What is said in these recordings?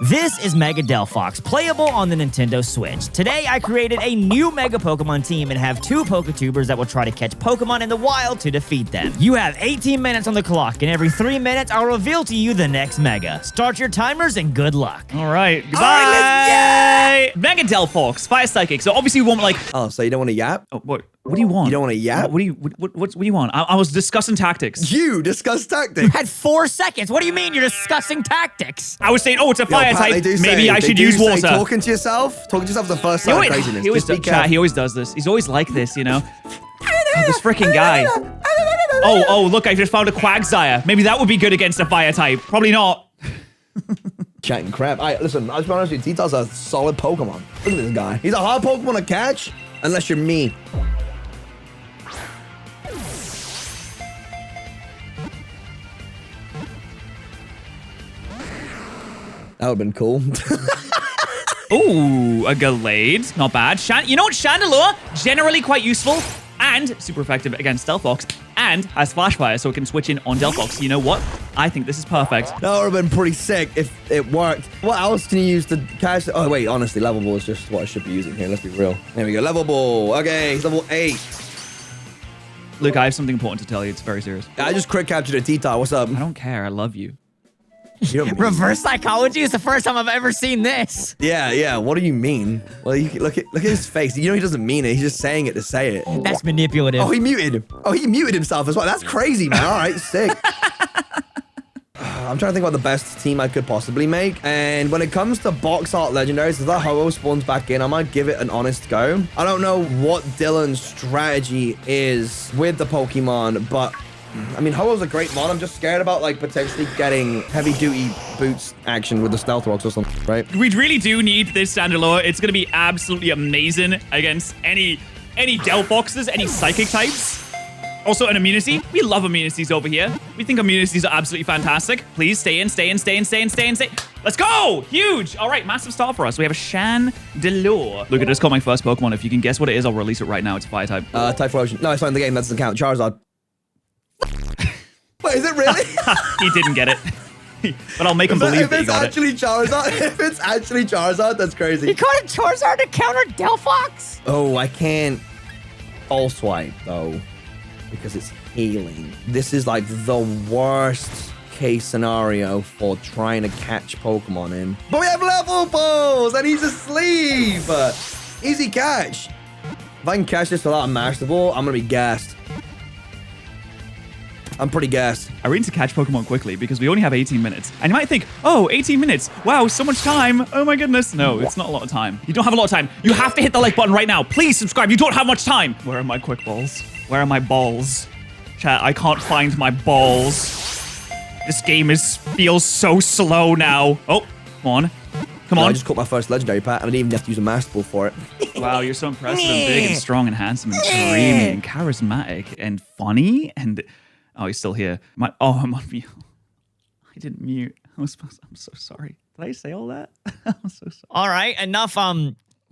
This is Mega Delphox, playable on the Nintendo Switch. Today, I created a new Mega Pokemon team and have 2 PokeTubers that will try to catch Pokemon in the wild to defeat them. You have 18 minutes on the clock, and every 3 minutes, I'll reveal to you the next Mega. Start your timers and good luck. All right, goodbye! Mega Delphox, Fire Psychic. So obviously we want like... Oh, so you don't want to yap? Oh, what do you want? You don't want to yap? What do you want? I was discussing tactics. You discuss tactics. You had 4 seconds. What do you mean you're discussing tactics? I was saying, oh, it's a fire Pat, type. Maybe I should use water. Talking to yourself is the first sign of craziness. He always does this. He's always like this, you know? This freaking guy. Oh, look, I just found a Quagsire. Maybe that would be good against a fire type. Probably not. Chatting crap. Listen, I'll just be honest with you. Tito's a solid Pokemon. Look at this guy. He's a hard Pokemon to catch, unless you're me. That would've been cool. Ooh, a Gallade. Not bad. You know what? Chandelure, generally quite useful and super effective against Delphox, and has Flash Fire, so it can switch in on Delphox. You know what? I think this is perfect. That would have been pretty sick if it worked. What else can you use to catch? Oh, wait, honestly, Level Ball is just what I should be using here. Let's be real. There we go. Level Ball. Okay, he's level 8. Luke, I have something important to tell you. It's very serious. I just crit captured a Tita. What's up? I don't care. I love you. Reverse psychology is the first time I've ever seen this. Yeah. What do you mean? Well, look at his face. You know he doesn't mean it. He's just saying it to say it. That's manipulative. Oh, he muted. Oh, he muted himself as well. That's crazy, man. All right, sick. I'm trying to think about the best team I could possibly make. And when it comes to box art legendaries, if that Ho-Oh spawns back in, I might give it an honest go. I don't know what Dylan's strategy is with the Pokemon, but I mean, Ho-Oh's a great mod. I'm just scared about, like, potentially getting heavy-duty boots action with the Stealth Rocks or something, right? We really do need this Chandelure. It's going to be absolutely amazing against any Delphoxes, any Psychic types. Also, an immunity. We love immunities over here. We think immunities are absolutely fantastic. Please stay in. Let's go! Huge! All right, massive start for us. We have a Chandelure. Look, I just caught my first Pokemon. If you can guess what it is, I'll release it right now. It's a fire type. Typhlosion. No, it's not in the game. That doesn't count. Charizard. Wait, is it really? He didn't get it. But I'll make him believe that he got it. If it's actually Charizard, that's crazy. You caught a Charizard to counter Delphox? Oh, I can't all swipe, though, because it's healing. This is like the worst case scenario for trying to catch Pokemon in. But we have level balls, and he's asleep. Easy catch. If I can catch this without a Master Ball, I'm going to be gassed. I'm pretty gassed. I need to catch Pokemon quickly because we only have 18 minutes. And you might think, oh, 18 minutes. Wow, so much time. Oh my goodness. No, it's not a lot of time. You don't have a lot of time. You have to hit the like button right now. Please subscribe. You don't have much time. Where are my quick balls? Where are my balls? Chat, I can't find my balls. This game feels so slow now. Oh, come on. Come on. I just caught my first legendary, Pat, and I didn't even have to use a Master Ball for it. Wow, you're so impressive and big and strong and handsome and dreamy and charismatic and funny and... Oh, he's still here. I'm on mute. I didn't mute. I'm so sorry. Did I say all that? I'm so sorry. All right, enough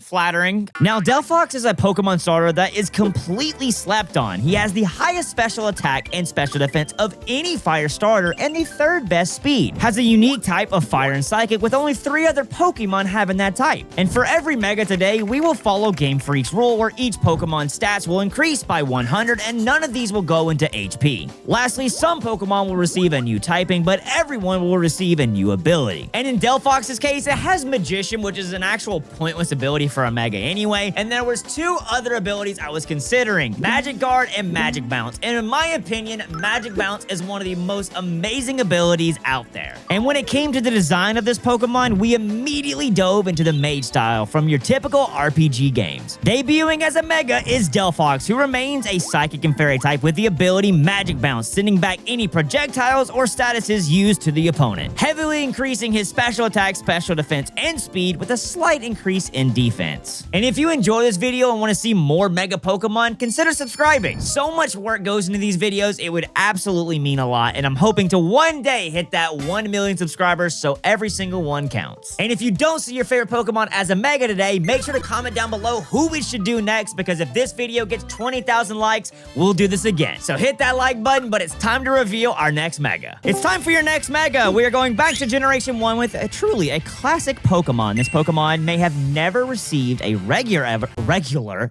flattering. Now, Delphox is a Pokemon starter that is completely slept on. He has the highest special attack and special defense of any fire starter and the 3rd best speed. Has a unique type of fire and psychic with only 3 other Pokemon having that type. And for every Mega today, we will follow Game Freak's rule where each Pokemon's stats will increase by 100 and none of these will go into HP. Lastly, some Pokemon will receive a new typing, but everyone will receive a new ability. And in Delphox's case, it has Magician, which is an actual pointless ability for a Mega anyway, and there was 2 other abilities I was considering, Magic Guard and Magic Bounce, and in my opinion, Magic Bounce is one of the most amazing abilities out there. And when it came to the design of this Pokemon, we immediately dove into the Mage style from your typical RPG games. Debuting as a Mega is Delphox, who remains a Psychic and Fairy type with the ability Magic Bounce, sending back any projectiles or statuses used to the opponent, heavily increasing his special attack, special defense, and speed with a slight increase in defense. defense. And if you enjoy this video and want to see more Mega Pokemon, consider subscribing. So much work goes into these videos, it would absolutely mean a lot, and I'm hoping to one day hit that 1 million subscribers so every single one counts. And if you don't see your favorite Pokemon as a Mega today, make sure to comment down below who we should do next, because if this video gets 20,000 likes, we'll do this again. So hit that like button, but it's time to reveal our next Mega. It's time for your next Mega. We are going back to Generation 1 with truly a classic Pokemon. This Pokemon may have never received a regular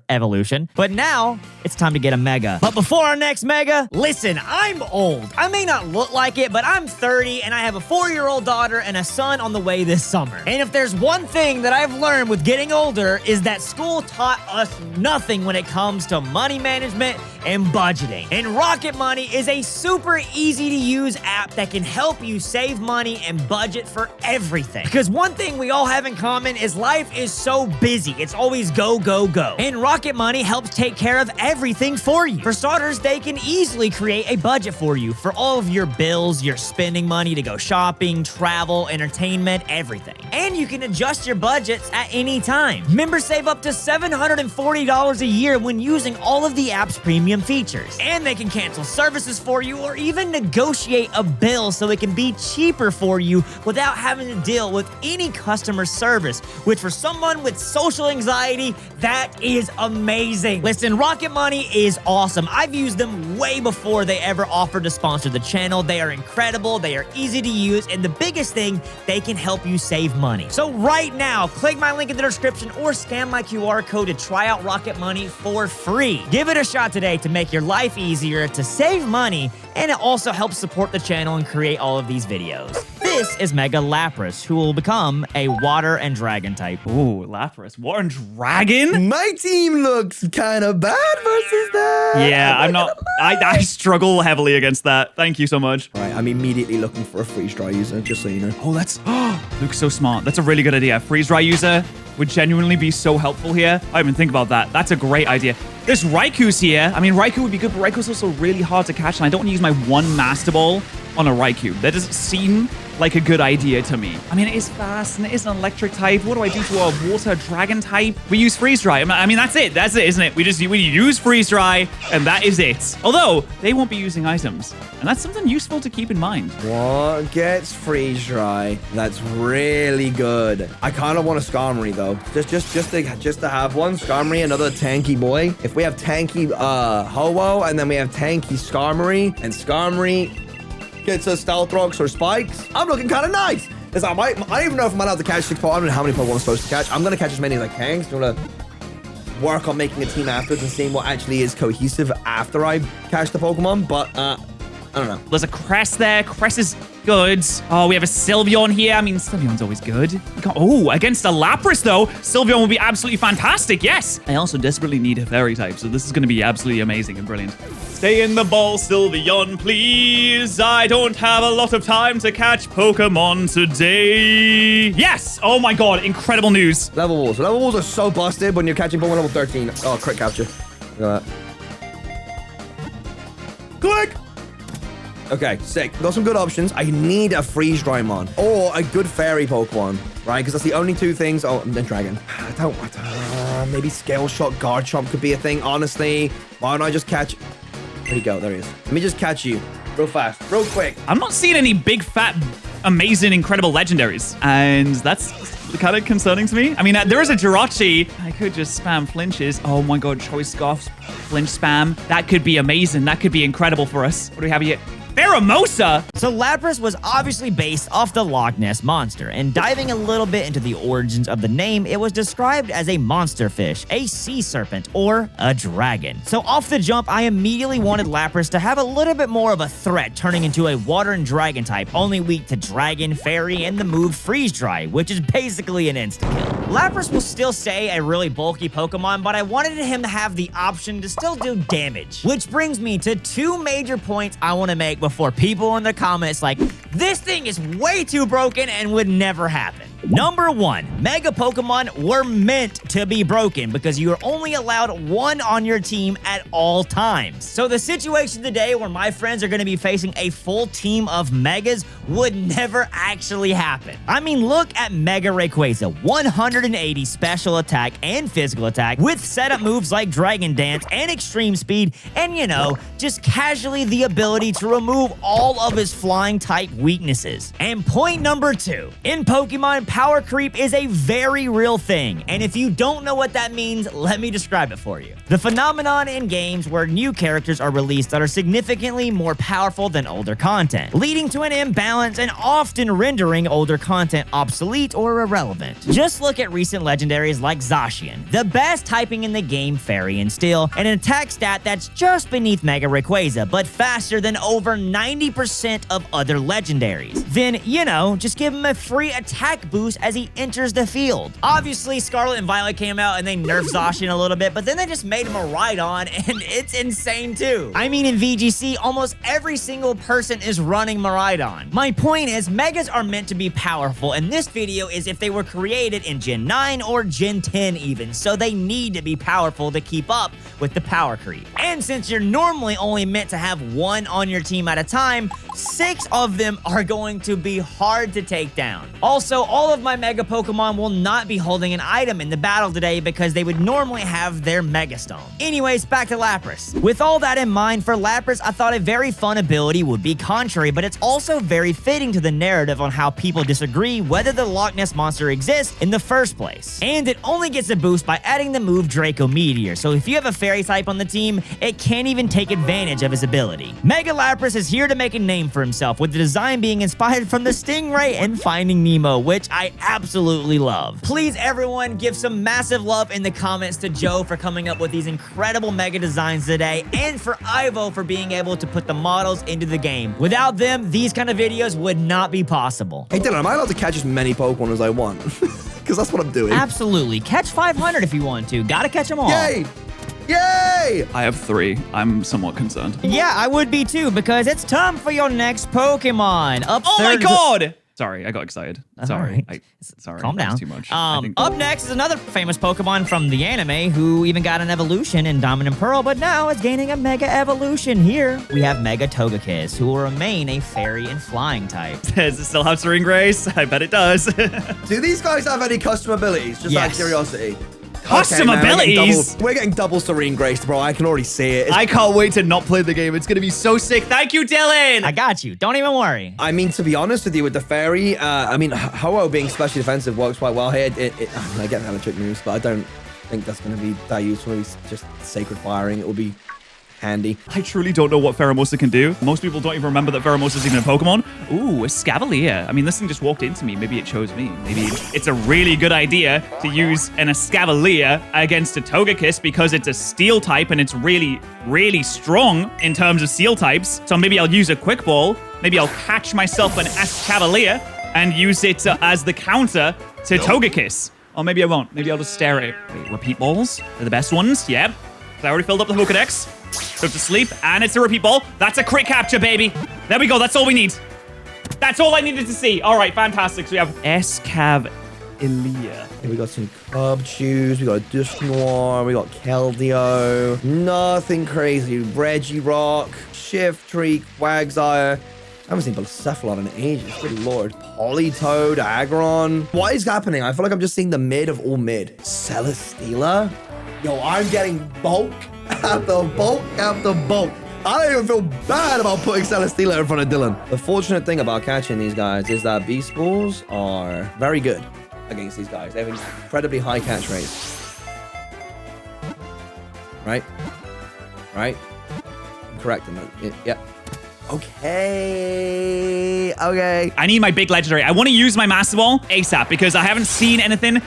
evolution, but now it's time to get a Mega. But before our next Mega, listen, I'm old. I may not look like it, but I'm 30 and I have a 4-year-old daughter and a son on the way this summer. And if there's one thing that I've learned with getting older is that school taught us nothing when it comes to money management and budgeting. And Rocket Money is a super easy to use app that can help you save money and budget for everything. Because one thing we all have in common is life is so busy. It's always go, go, go. And Rocket Money helps take care of everything for you. For starters, they can easily create a budget for you for all of your bills, your spending money to go shopping, travel, entertainment, everything. And you can adjust your budgets at any time. Members save up to $740 a year when using all of the app's premium features. And they can cancel services for you or even negotiate a bill so it can be cheaper for you without having to deal with any customer service, which for someone with social anxiety, that is amazing. Listen, Rocket Money is awesome. I've used them way before they ever offered to sponsor the channel. They are incredible, they are easy to use, and the biggest thing, they can help you save money. So right now, click my link in the description or scan my QR code to try out Rocket Money for free. Give it a shot today to make your life easier, to save money, and it also helps support the channel and create all of these videos. This is Mega Lapras, who will become a water and dragon type. Ooh, Lapras. Water and dragon? My team looks kind of bad versus that. Yeah, I'm not. I struggle heavily against that. Thank you so much. All right, I'm immediately looking for a freeze dry user, just so you know. Oh, that's. Luke's so smart. That's a really good idea. Freeze dry user would genuinely be so helpful here. I didn't even think about that. That's a great idea. This Raiku's here. I mean, Raikou would be good, but Raiku's also really hard to catch, and I don't want to use my one Master Ball on a Raikou. That doesn't seem like a good idea to me. I mean, it is fast, and it is an electric type. What do I do to a water dragon type? We use freeze dry. I mean, that's it. That's it, isn't it? We use freeze dry, and that is it. Although, they won't be using items, and that's something useful to keep in mind. What gets freeze dry? That's really good. I kind of want a Skarmory, though. Just to have one Skarmory, another tanky boy. If we have tanky Ho-Oh, and then we have tanky Skarmory, and Skarmory gets us Stealth Rocks or Spikes, I'm looking kind of nice. Listen, I don't even know if I'm allowed to catch 6 Pokemon. I don't know how many Pokemon I'm supposed to catch. I'm going to catch as many as I can. I'm going to work on making a team afterwards and seeing what actually is cohesive after I catch the Pokemon. But I don't know. There's a Cress there. Cress is good. Oh, we have a Sylveon here. I mean, Sylveon's always good. Oh, against a Lapras, though, Sylveon will be absolutely fantastic. Yes. I also desperately need a fairy type, so this is going to be absolutely amazing and brilliant. Stay in the ball, Sylveon, please. I don't have a lot of time to catch Pokemon today. Yes. Oh, my God. Incredible news. Level walls. Level walls are so busted when you're catching Pokemon level 13. Oh, crit capture. Look at that. Click. Okay, sick. Got some good options. I need a freeze dry mon or a good fairy Pokemon, right? Because that's the only two things. Oh, and then dragon. I don't maybe scale shot, guard chomp could be a thing. Honestly, why don't I just catch? Where'd he go? There he is. Let me just catch you real fast, real quick. I'm not seeing any big, fat, amazing, incredible legendaries, and that's kind of concerning to me. I mean, there is a Jirachi. I could just spam flinches. Oh my God, Choice Scarfs, flinch spam. That could be amazing. That could be incredible for us. What do we have here? Pheromosa! So Lapras was obviously based off the Loch Ness Monster, and diving a little bit into the origins of the name, it was described as a monster fish, a sea serpent, or a dragon. So off the jump, I immediately wanted Lapras to have a little bit more of a threat, turning into a water and dragon type, only weak to dragon, fairy, and the move Freeze Dry, which is basically an insta-kill. Lapras will still stay a really bulky Pokemon, but I wanted him to have the option to still do damage. Which brings me to two major points I want to make before people in the comments like, this thing is way too broken and would never happen. Number 1, Mega Pokemon were meant to be broken because you are only allowed one on your team at all times. So the situation today where my friends are going to be facing a full team of Megas would never actually happen. I mean, look at Mega Rayquaza, 180 special attack and physical attack with setup moves like Dragon Dance and Extreme Speed, and you know, just casually the ability to remove all of his flying type weaknesses. And point number 2, in Pokemon, power creep is a very real thing, and if you don't know what that means, let me describe it for you. The phenomenon in games where new characters are released that are significantly more powerful than older content, leading to an imbalance and often rendering older content obsolete or irrelevant. Just look at recent legendaries like Zacian, the best typing in the game, Fairy and Steel, and an attack stat that's just beneath Mega Rayquaza, but faster than over 90% of other legendaries. Then, you know, just give him a free attack boost as he enters the field. Obviously, Scarlet and Violet came out and they nerfed Zacian a little bit, but then they just made him a Rhydon, and it's insane too. I mean, in VGC, almost every single person is running Miraidon. My point is, Megas are meant to be powerful, and this video is if they were created in Gen 9 or Gen 10 even, so they need to be powerful to keep up with the power creep. And since you're normally only meant to have one on your team at a time, 6 of them are going to be hard to take down. Also, all of my Mega Pokemon will not be holding an item in the battle today because they would normally have their Mega Stone. Anyways, back to Lapras. With all that in mind, for Lapras, I thought a very fun ability would be Contrary, but it's also very fitting to the narrative on how people disagree whether the Loch Ness Monster exists in the first place. And it only gets a boost by adding the move Draco Meteor, so if you have a Fairy type on the team, it can't even take advantage of his ability. Mega Lapras is here to make a name for himself, with the design being inspired from the Stingray and Finding Nemo, which I absolutely love. Please, everyone, give some massive love in the comments to Joe for coming up with these incredible Mega designs today, and for Ivo for being able to put the models into the game. Without them, these kind of videos would not be possible. Hey, Dylan, am I allowed to catch as many Pokemon as I want? Because that's what I'm doing. Absolutely. Catch 500 if you want to. Gotta catch them all. Yay! Yay! I have 3. I'm somewhat concerned. Yeah, I would be too, because it's time for your next Pokemon. Up Oh my third is god! Sorry, I got excited. Sorry. Alright. Sorry. Calm that down. was too much. I think- Up next is another famous Pokemon from the anime who even got an evolution in Diamond and Pearl, but now is gaining a Mega Evolution. Here, we have Mega Togekiss, who will remain a Fairy and Flying type. Does it still have Serene Grace? I bet it does. Do these guys have any custom abilities? Just out of Yes. curiosity. Custom man, abilities? we're getting double Serene Grace, bro. I can already see it. I can't wait to not play the game. It's going to be so sick. Thank you, Dylan. I got you. Don't even worry. I mean, to be honest with you, with the Fairy, I mean, Ho-Oh being specially defensive works quite well here. I get the trick moves, but I don't think that's going to be that useful. It's just Sacred Firing. It will be handy. I truly don't know what Pheromosa can do. Most people don't even remember that Pheromosa is even a Pokemon. Ooh, a Escavalier. I mean, this thing just walked into me. Maybe it chose me. Maybe it's a really good idea to use an Escavalier against a Togekiss because it's a Steel type and it's really, really strong in terms of Steel types. So maybe I'll use a Quick Ball. Maybe I'll catch myself an Escavalier and use it as the counter to Togekiss. Or maybe I won't. Maybe I'll just stare at it. Wait, Repeat Balls? They're the best ones? Yep. I already filled up the Pokedex. Go to sleep, and it's a Repeat Ball. That's a crit capture, baby. There we go. That's all we need. That's all I needed to see. All right, fantastic. So we have Escavalier. Here we got some Cubchoo's, we got Dusknoir, we got Keldeo. Nothing crazy. Regirock, Shiftry, Quagsire. I haven't seen Blacephalon in ages. Good lord. Politoed, Aggron. What is happening? I feel like I'm just seeing the mid of all mid. Celesteela? Yo, I'm getting bulk after bulk after bulk. I don't even feel bad about putting Celesteela in front of Dylan. The fortunate thing about catching these guys is that Beast Balls are very good against these guys. They have incredibly high catch rates. Right? Right? I'm correct in that. Yep. Okay. Okay. I need my big legendary. I want to use my Master Ball ASAP because I haven't seen anything.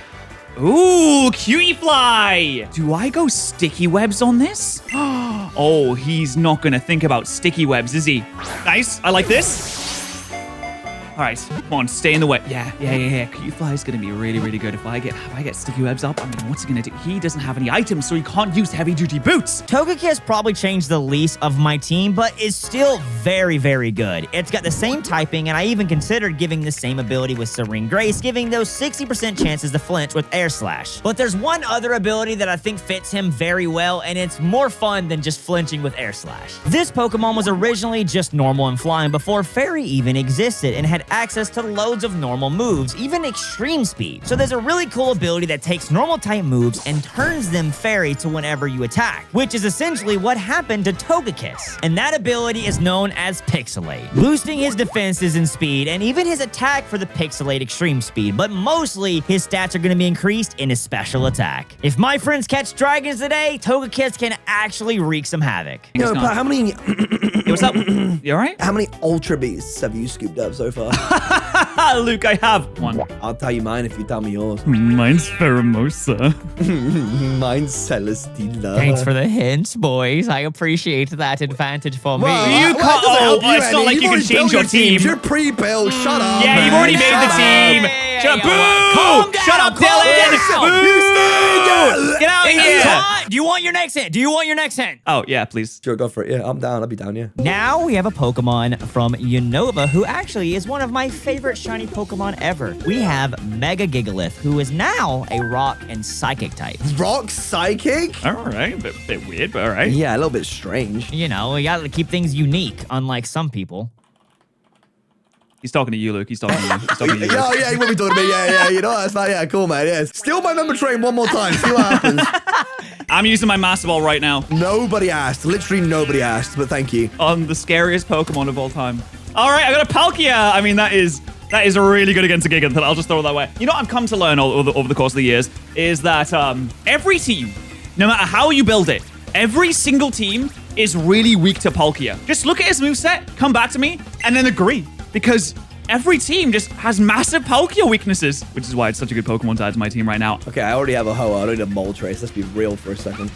Ooh, Cutie Fly. Do I go Sticky Webs on this? Oh, he's not going to think about Sticky Webs, is he? Nice. I like this. All right, come on, stay in the way. Yeah. Q-Fly is going to be really, really good. If I get sticky webs up, I mean, what's he going to do? He doesn't have any items, so he can't use heavy-duty boots. Togekiss probably changed the least of my team, but is still very, very good. It's got the same typing, and I even considered giving the same ability with Serene Grace, giving those 60% chances to flinch with Air Slash. But there's one other ability that I think fits him very well, and it's more fun than just flinching with Air Slash. This Pokemon was originally just normal and flying before Fairy even existed, and had access to loads of normal moves, even extreme speed. So there's a really cool ability that takes normal type moves and turns them Fairy to whenever you attack, which is essentially what happened to Togekiss. And that ability is known as Pixelate, boosting his defenses and speed, and even his attack for the Pixelate extreme speed, but mostly his stats are going to be increased in his special attack. If my friends catch dragons today, Togekiss can actually wreak some havoc. Yo, Pat, how many... Hey, what's up? You all right? How many Ultra Beasts have you scooped up so far? Luke, I have one. I'll tell you mine if you tell me yours. Mine's Pheromosa. Mine's Celestina. Thanks for the hints, boys. I appreciate that advantage for me. You can't. Oh, it's not like you can change your team. You're pre-built. Shut up. Yeah, you've already made the team. Shut up. Boo! Shut up, Dylan. Boo! Get out of here. Do you want your next hint? Do you want your next hint? Oh, yeah, please. Sure, go for it. Yeah, I'm down. I'll be down, yeah. Now we have a Pokemon from Unova who actually is one of my favorite shiny Pokemon ever. We have Mega Gigalith, who is now a rock and psychic type. Rock Psychic? All right, a bit weird, but all right. Yeah, a little bit strange. You know, we gotta keep things unique, unlike some people. He's talking to you, Luke. He's talking to you. He's talking to you. Yeah, yeah, he will be talking to me. Yeah, you know, that's fine. Yeah, cool, man. Yeah. Steal my member train one more time. See what happens. I'm using my Master Ball right now. Nobody asked. Literally nobody asked, but thank you. On the scariest Pokemon of all time. All right, I got a Palkia. I mean, that is really good against a Gigantic. I'll just throw it that way. You know what I've come to learn over the course of the years is that every team, no matter how you build it, every single team is really weak to Palkia. Just look at his moveset, come back to me, and then agree. Because every team just has massive Palkia weaknesses, which is why it's such a good Pokemon to add to my team right now. Okay, I already have a Hoa. I don't need a Moltres. Let's be real for a second.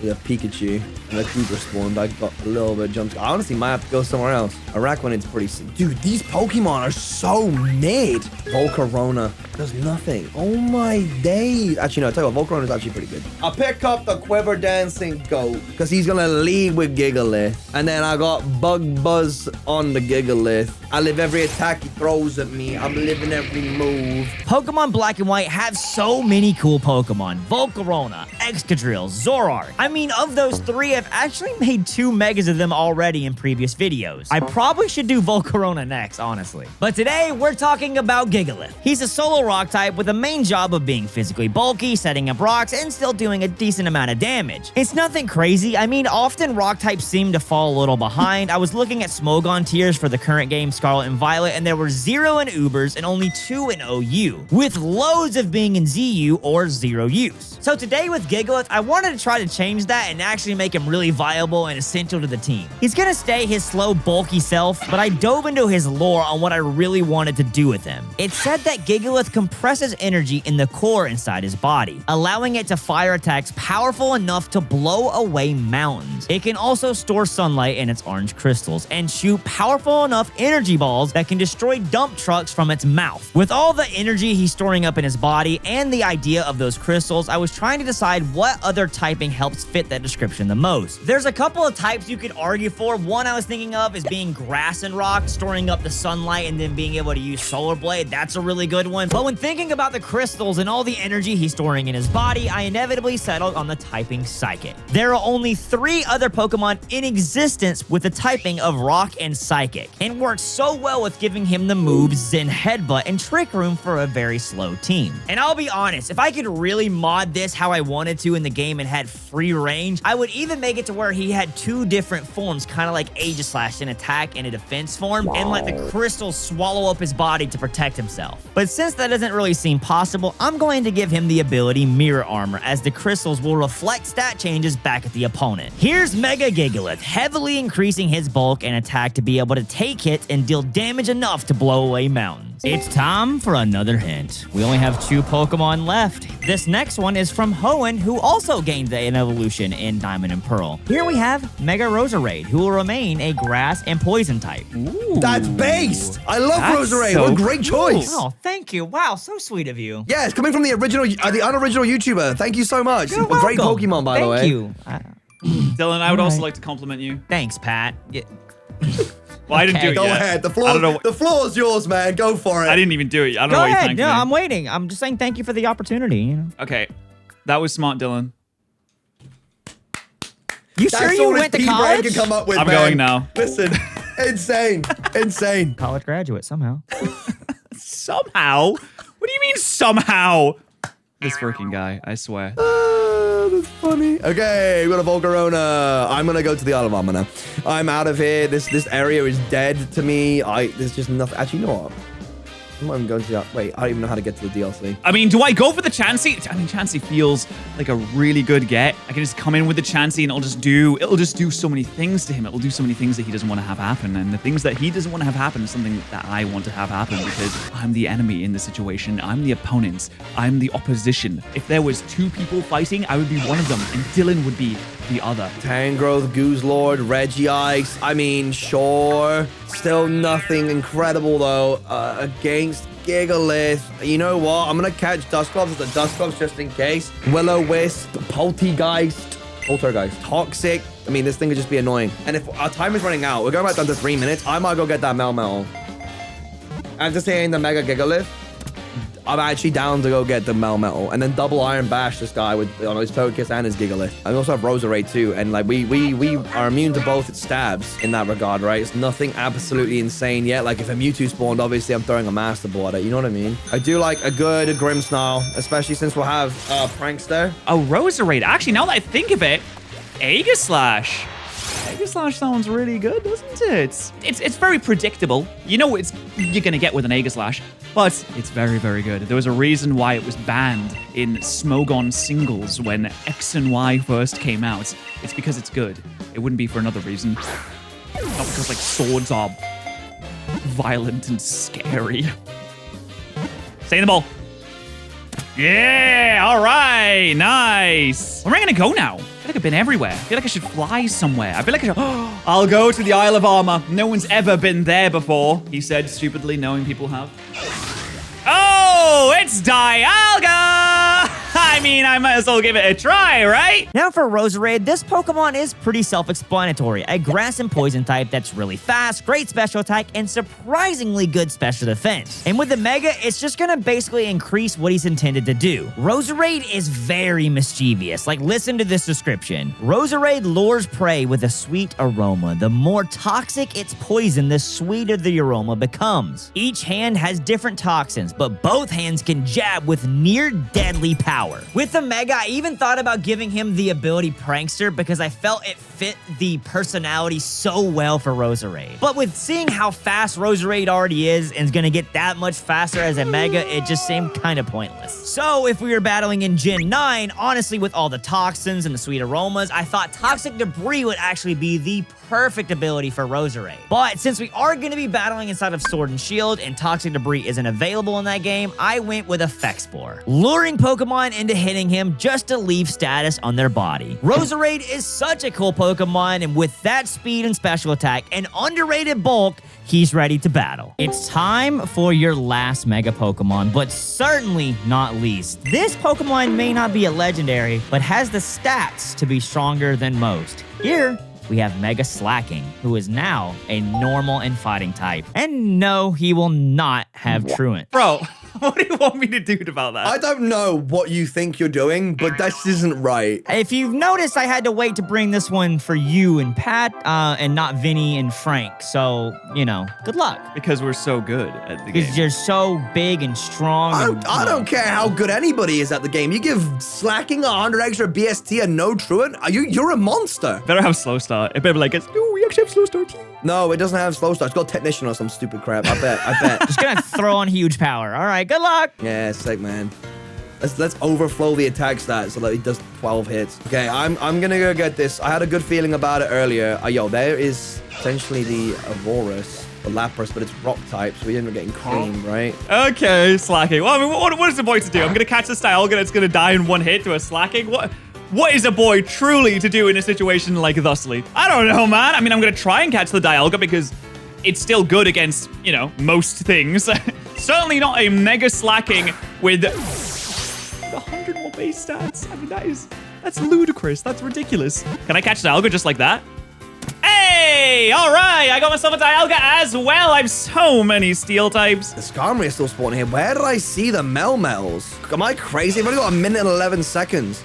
There's a Pikachu and a Cougar spawned. I got a little bit of jump. I honestly might have to go somewhere else. Araquanid's pretty sick. Dude, these Pokemon are so mid. Volcarona does nothing. Oh my days. Actually, no, I tell you what, Volcarona's actually pretty good. I pick up the Quiver Dancing Goat because he's going to lead with Gigalith. And then I got Bug Buzz on the Gigalith. I live every attack he throws at me. I'm living every move. Pokemon Black and White have so many cool Pokemon. Volcarona, Excadrill, Zoroark. I mean, of those three, I've actually made 2 megas of them already in previous videos. I probably should do Volcarona next, honestly. But today, we're talking about Gigalith. He's a solo rock type with the main job of being physically bulky, setting up rocks, and still doing a decent amount of damage. It's nothing crazy. I mean, often rock types seem to fall a little behind. I was looking at Smogon tiers for the current game Scarlet and Violet, and there were 0 in Ubers and only 2 in OU, with loads of being in ZU or 0 use. So today with Gigalith, I wanted to try to change that and actually make him really viable and essential to the team. He's gonna stay his slow, bulky self, but I dove into his lore on what I really wanted to do with him. It said that Gigalith compresses energy in the core inside his body, allowing it to fire attacks powerful enough to blow away mountains. It can also store sunlight in its orange crystals and shoot powerful enough energy balls that can destroy dump trucks from its mouth. With all the energy he's storing up in his body and the idea of those crystals, I was trying to decide what other typing helps fit that description the most. There's a couple of types you could argue for. One I was thinking of is being grass and rock, storing up the sunlight and then being able to use Solar Blade. That's a really good one. But when thinking about the crystals and all the energy he's storing in his body, I inevitably settled on the typing Psychic. There are only 3 other Pokemon in existence with the typing of Rock and Psychic, and works so well with giving him the moves Zen Headbutt and Trick Room for a very slow team. And I'll be honest, if I could really mod this how I wanted to in the game and had free range, I would even make it to where he had 2 different forms, kind of like Aegislash, an attack and a defense form, and let the crystals swallow up his body to protect himself. But since that doesn't really seem possible, I'm going to give him the ability Mirror Armor, as the crystals will reflect stat changes back at the opponent. Here's Mega Gigalith, heavily increasing his bulk and attack to be able to take hits and deal damage enough to blow away mountains. It's time for another hint. We only have 2 Pokemon left. This next one is from Hoenn, who also gained an evolution in Diamond and Pearl. Here we have Mega Roserade, who will remain a grass and poison type. Ooh. That's based. I love That's Roserade. so What a great choice. Oh, thank you. Wow, so sweet of you. Yeah, it's coming from the original, the unoriginal YouTuber. Thank you so much. You're A great welcome. Pokemon, by the way. Thank you. Dylan, I would also Alright. like to compliment you. Thanks, Pat. Yeah. Well, I didn't Okay. do it Go yet. ahead. The I don't know. floor's yours, man. Go for it. I didn't even do it. I don't know Go why you're ahead. thanking No, me. I'm waiting. I'm just saying thank you for the opportunity. You know. Okay. That was smart, Dylan. You That's sure you all went this to P-brain college? can come up with, I'm man. going now. Listen, insane. Insane. College graduate somehow. Somehow? What do you mean somehow? This freaking guy, I swear. That's funny. Okay, we got a Volcarona. I'm gonna go to the Isle of Armor now. I'm out of here. This area is dead to me. There's just nothing. Actually, you know what? I'm not even going to the. Wait, I don't even know how to get to the DLC. I mean, do I go for the Chansey? I mean, Chansey feels like a really good get. I can just come in with the Chansey and it'll just do so many things to him. It'll do so many things that he doesn't want to have happen. And the things that he doesn't want to have happen is something that I want to have happen because I'm the enemy in the situation. I'm the opponent. I'm the opposition. If there was two people fighting, I would be one of them and Dylan would be the other. Tangrowth, Goose Lord, Regice. I mean, sure. Still nothing incredible though. Against Gigalith. You know what? I'm gonna catch Dusclops as the Dusclops just in case. Will-O-Wisp, Poltergeist, Toxic. I mean, this thing could just be annoying. And if our time is running out, we're going back down to 3 minutes. I might go get that Melmetal. After seeing the Mega Gigalith, I'm actually down to go get the Melmetal and then double Iron Bash this guy with his Togekiss and his Gigalith. I also have Roserade too, and like we are immune to both its stabs in that regard, right? It's nothing absolutely insane yet. Like if a Mewtwo spawned, obviously I'm throwing a Master Ball at it. You know what I mean? I do like a good Grimmsnarl, especially since we'll have Prankster. Oh, Roserade. Actually, now that I think of it, Aegislash. Aegislash sounds really good, doesn't it? It's very predictable. You know what you're gonna get with an Aegislash, but it's very, very good. There was a reason why it was banned in Smogon singles when X and Y first came out. It's because it's good. It wouldn't be for another reason. Not because like swords are violent and scary. Stay in the ball. Yeah, all right, nice. Where am I gonna go now? I feel like I've been everywhere. I feel like I should fly somewhere. I feel like I should, I'll go to the Isle of Armor. No one's ever been there before, he said stupidly, knowing people have. Oh, it's Dialga! I mean, I might as well give it a try, right? Now for Roserade, this Pokemon is pretty self-explanatory. A grass and poison type that's really fast, great special attack, and surprisingly good special defense. And with the Mega, it's just gonna basically increase what he's intended to do. Roserade is very mischievous. Like, listen to this description. Roserade lures prey with a sweet aroma. The more toxic its poison, the sweeter the aroma becomes. Each hand has different toxins, but both hands can jab with near deadly power. With the Mega, I even thought about giving him the ability Prankster because I felt it fit the personality so well for Roserade. But with seeing how fast Roserade already is and is gonna get that much faster as a Mega, it just seemed kind of pointless. So if we were battling in Gen 9, honestly, with all the toxins and the sweet aromas, I thought Toxic Debris would actually be the perfect ability for Roserade. But since we are going to be battling inside of Sword and Shield and Toxic Debris isn't available in that game, I went with Effect Spore, luring Pokemon into hitting him just to leave status on their body. Roserade is such a cool Pokemon, and with that speed and special attack and underrated bulk, he's ready to battle. It's time for your last Mega Pokemon, but certainly not least. This Pokemon may not be a legendary, but has the stats to be stronger than most. Here, we have Mega Slacking, who is now a normal and fighting type. And no, he will not have Truant. Bro, what do you want me to do about that? I don't know what you think you're doing, but this isn't right. If you've noticed, I had to wait to bring this one for you and Pat, and not Vinny and Frank. So, you know, good luck. Because we're so good at the game. Because you're so big and strong. I don't care how good anybody is at the game. You give Slacking 100 extra BST and no Truant, you're a monster. Better have slow start. It better be like, no, we actually have slow start. No, it doesn't have slow start. It's got Technician or some stupid crap. I bet. Just gonna throw on huge power. All right, good luck. Yeah, sick, man. Let's overflow the attack stats so that he does 12 hits. Okay, I'm gonna go get this. I had a good feeling about it earlier. Yo, there is essentially the Aurorus. for Lapras, but it's rock type, so we end up getting cream, right? Okay, Slacking. Well, I mean, what is the boy to do? I'm going to catch the Dialga and it's going to die in one hit to a Slacking? What is a boy truly to do in a situation like thusly? I don't know, man. I mean, I'm going to try and catch the Dialga because it's still good against, most things. Certainly not a Mega Slacking with 100 more base stats. I mean, that's ludicrous. That's ridiculous. Can I catch Dialga just like that? Hey, all right. I got myself a Dialga as well. I have so many steel types. The Skarmory is still spawning here. Where did I see the Melmels? Am I crazy? I've only got 1 minute and 11 seconds.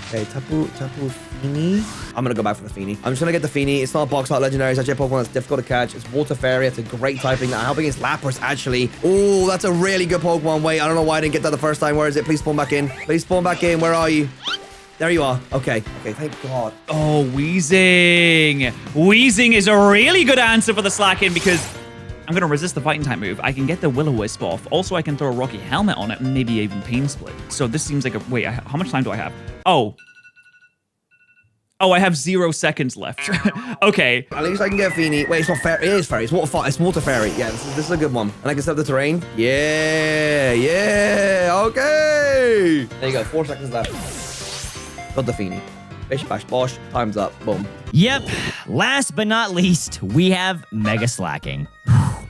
Okay, Tapu Fini. I'm going to go back for the Fini. I'm just going to get the Fini. It's not a box art legendary. It's actually a Pokemon that's difficult to catch. It's Water Fairy. It's a great typing. I'm helping against Lapras, actually. Oh, that's a really good Pokemon. Wait, I don't know why I didn't get that the first time. Where is it? Please spawn back in. Please spawn back in. Where are you? There you are. Okay, thank God. Oh, Weezing. Weezing is a really good answer for the Slacking because I'm going to resist the Fighting type move. I can get the Will-O-Wisp off. Also, I can throw a Rocky Helmet on it and maybe even Pain Split. So this seems like a... Wait, how much time do I have? Oh, I have 0 seconds left. Okay. At least I can get a Fini. Wait, it's not fair. It is Fairy. It's Water Fairy. Yeah, this is a good one. And I can set up the terrain. Yeah. Okay. There you go. 4 seconds left. Got the Fini. Bish, bash, bosh. Time's up. Boom. Yep. Last but not least, we have Mega Slacking.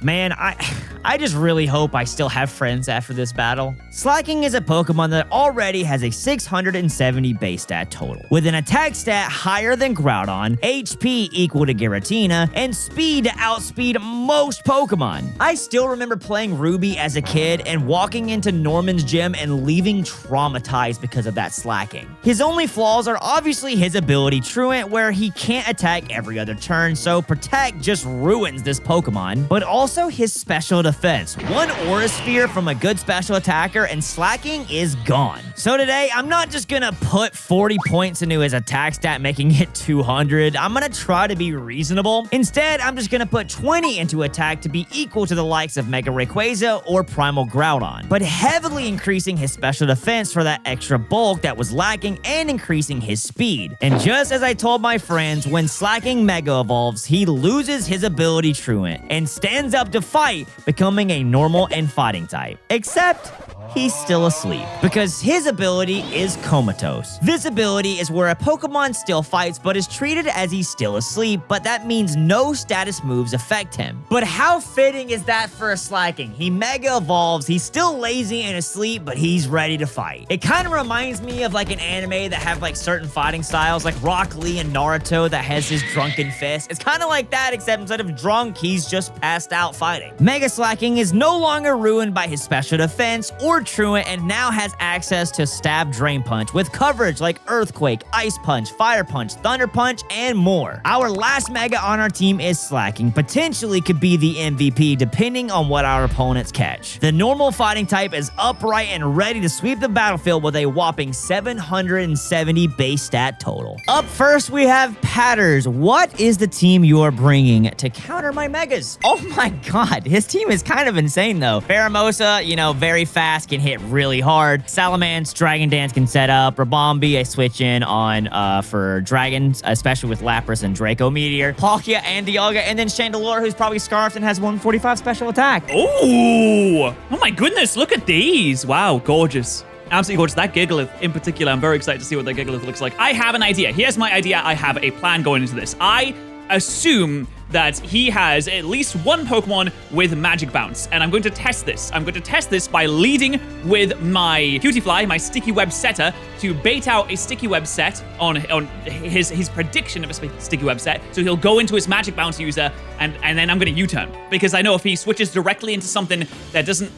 Man, I just really hope I still have friends after this battle. Slacking is a Pokemon that already has a 670 base stat total, with an attack stat higher than Groudon, HP equal to Giratina, and speed to outspeed most Pokemon. I still remember playing Ruby as a kid and walking into Norman's gym and leaving traumatized because of that Slacking. His only flaws are obviously his ability Truant, where he can't attack every other turn, so Protect just ruins this Pokemon, but also his special defense. One Aura Sphere from a good special attacker and Slacking is gone. So today, I'm not just gonna put 40 points into his attack stat, making it 200. I'm gonna try to be reasonable. Instead, I'm just gonna put 20 into attack to be equal to the likes of Mega Rayquaza or Primal Groudon, but heavily increasing his special defense for that extra bulk that was lacking and increasing his speed. And just as I told my friends, when Slacking Mega Evolves, he loses his ability Truant and stands up to fight, becoming a normal and fighting type. Except he's still asleep, because his ability is Comatose. This ability is where a Pokemon still fights but is treated as he's still asleep, but that means no status moves affect him. But how fitting is that for a Slacking? He Mega Evolves, he's still lazy and asleep, but he's ready to fight. It kind of reminds me of like an anime that have like certain fighting styles, like Rock Lee and Naruto that has his drunken fist. It's kind of like that, except instead of drunk, he's just passed out fighting. Mega Slacking is no longer ruined by his special defense or Truant, and now has access to Stab Drain Punch with coverage like Earthquake, Ice Punch, Fire Punch, Thunder Punch, and more. Our last Mega on our team is Slacking, potentially could be the MVP depending on what our opponents catch. The normal fighting type is upright and ready to sweep the battlefield with a whopping 770 base stat total. Up first, we have Patters. What is the team you are bringing to counter my Megas? Oh my god, his team is kind of insane though. Pheromosa, very fast, can hit really hard. Salamence, Dragon Dance can set up. Rabombi, I switch in on for dragons, especially with Lapras and Draco Meteor. Palkia and Dialga, and then Chandelure, who's probably Scarfed and has 145 special attack. Oh my goodness, look at these. Wow, gorgeous. Absolutely gorgeous. That Gigalith in particular, I'm very excited to see what that Gigalith looks like. I have an idea. Here's my idea. I have a plan going into this. I assume that he has at least one Pokemon with Magic Bounce, and I'm going to test this. I'm going to test this by leading with my Cutiefly, my Sticky Web setter, to bait out a Sticky Web set on his prediction of a Sticky Web set. So he'll go into his Magic Bounce user, and then I'm going to U-turn. Because I know if he switches directly into something that doesn't,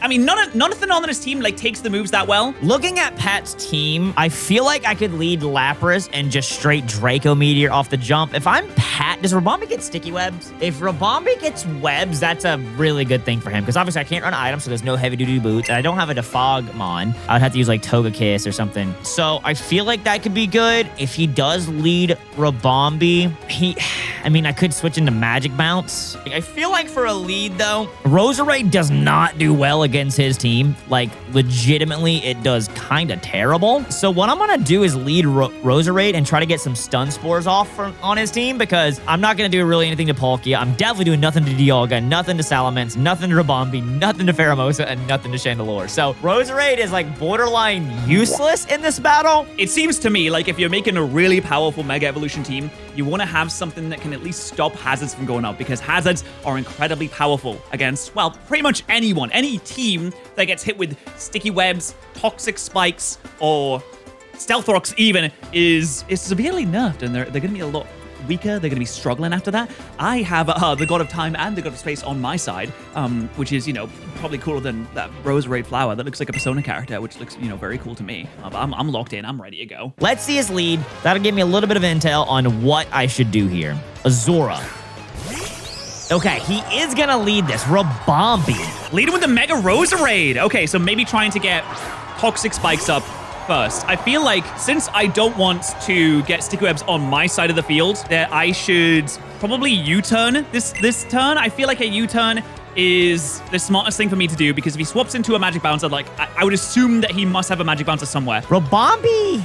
I mean, nothing on his team, takes the moves that well. Looking at Pat's team, I feel like I could lead Lapras and just straight Draco Meteor off the jump. If I'm Pat, does Rabombi get Sticky Webs? If Rabombi gets webs, that's a really good thing for him, because obviously I can't run items, so there's no heavy-duty boots, and I don't have a Defogmon. I would have to use Togekiss or something. So I feel like that could be good. If he does lead Rabombi, I could switch into Magic Bounce. I feel like for a lead, though, Roserade does not do well against his team. Legitimately, it does kind of terrible. So what I'm going to do is lead Roserade and try to get some Stun Spores off on his team, because I'm not going to do really really anything to Palkia. I'm definitely doing nothing to Dialga, nothing to Salamence, nothing to Rabombi, nothing to Pheromosa, and nothing to Chandelure. So Roserade is like borderline useless in this battle. It seems to me like if you're making a really powerful Mega Evolution team, you want to have something that can at least stop hazards from going out, because hazards are incredibly powerful against, well, pretty much anyone. Any team that gets hit with sticky webs, toxic spikes, or Stealth Rocks even is severely nerfed, and they're going to be a lot weaker. They're going to be struggling after that. I have the God of Time and the God of Space on my side, which is, probably cooler than that Roserade flower that looks like a Persona character, which looks, very cool to me. I'm locked in. I'm ready to go. Let's see his lead. That'll give me a little bit of intel on what I should do here. Azora. Okay, he is going to lead this. Rabombi. Leading with the Mega Roserade. Okay, so maybe trying to get toxic spikes up first. I feel like since I don't want to get sticky webs on my side of the field, that I should probably U-turn this turn. I feel like a U-turn is the smartest thing for me to do, because if he swaps into a Magic Bouncer, I would assume that he must have a Magic Bouncer somewhere. Rabombi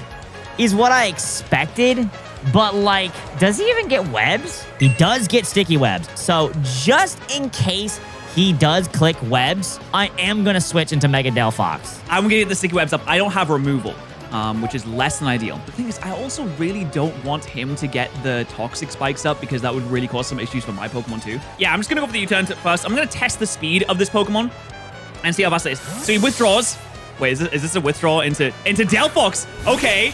is what I expected, but does he even get webs? He does get sticky webs. So just in case he does click webs, I am going to switch into Mega Delphox. I'm going to get the sticky webs up. I don't have removal, which is less than ideal. The thing is, I also really don't want him to get the toxic spikes up, because that would really cause some issues for my Pokemon too. Yeah, I'm just going to go for the U-turn first. I'm going to test the speed of this Pokemon and see how fast it is. So he withdraws. Wait, is this a withdrawal into Delphox? Okay.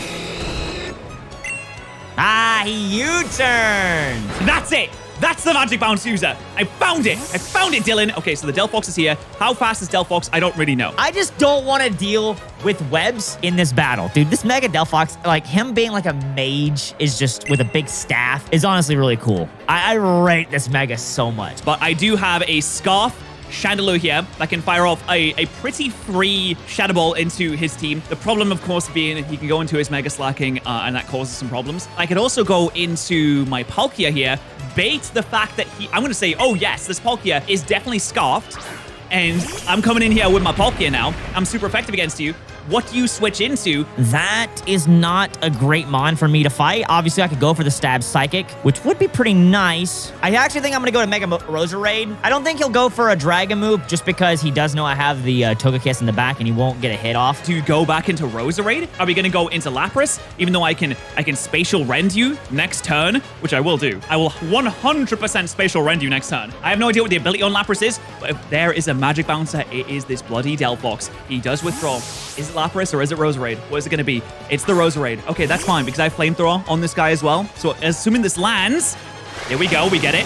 Ah, he U-turned. That's it. That's the Magic Bounce user. I found it. I found it, Dylan. Okay, so the Delphox is here. How fast is Delphox? I don't really know. I just don't want to deal with webs in this battle. Dude, this Mega Delphox, him being like a mage is just with a big staff, is honestly really cool. I rate this Mega so much. But I do have a Scarf Chandelure here that can fire off a pretty free Shadow Ball into his team. The problem, of course, being he can go into his Mega Slacking, and that causes some problems. I could also go into my Palkia here, bait the fact that I'm going to say, oh yes, this Palkia is definitely scarfed, and I'm coming in here with my Palkia now. I'm super effective against you. What do you switch into? That is not a great mon for me to fight. Obviously, I could go for the Stab Psychic, which would be pretty nice. I actually think I'm going to go to Mega Roserade. I don't think he'll go for a Dragon move, just because he does know I have the Togekiss in the back and he won't get a hit off. Do you go back into Roserade? Are we going to go into Lapras? Even though I can Spatial Rend you next turn, which I will do. I will 100% Spatial Rend you next turn. I have no idea what the ability on Lapras is, but if there is a Magic Bouncer, it is this bloody Delphox. He does withdraw. Is it Lapras or is it Roserade? What is it going to be? It's the Roserade. Okay, that's fine, because I have Flamethrower on this guy as well. So assuming this lands, here we go, we get it.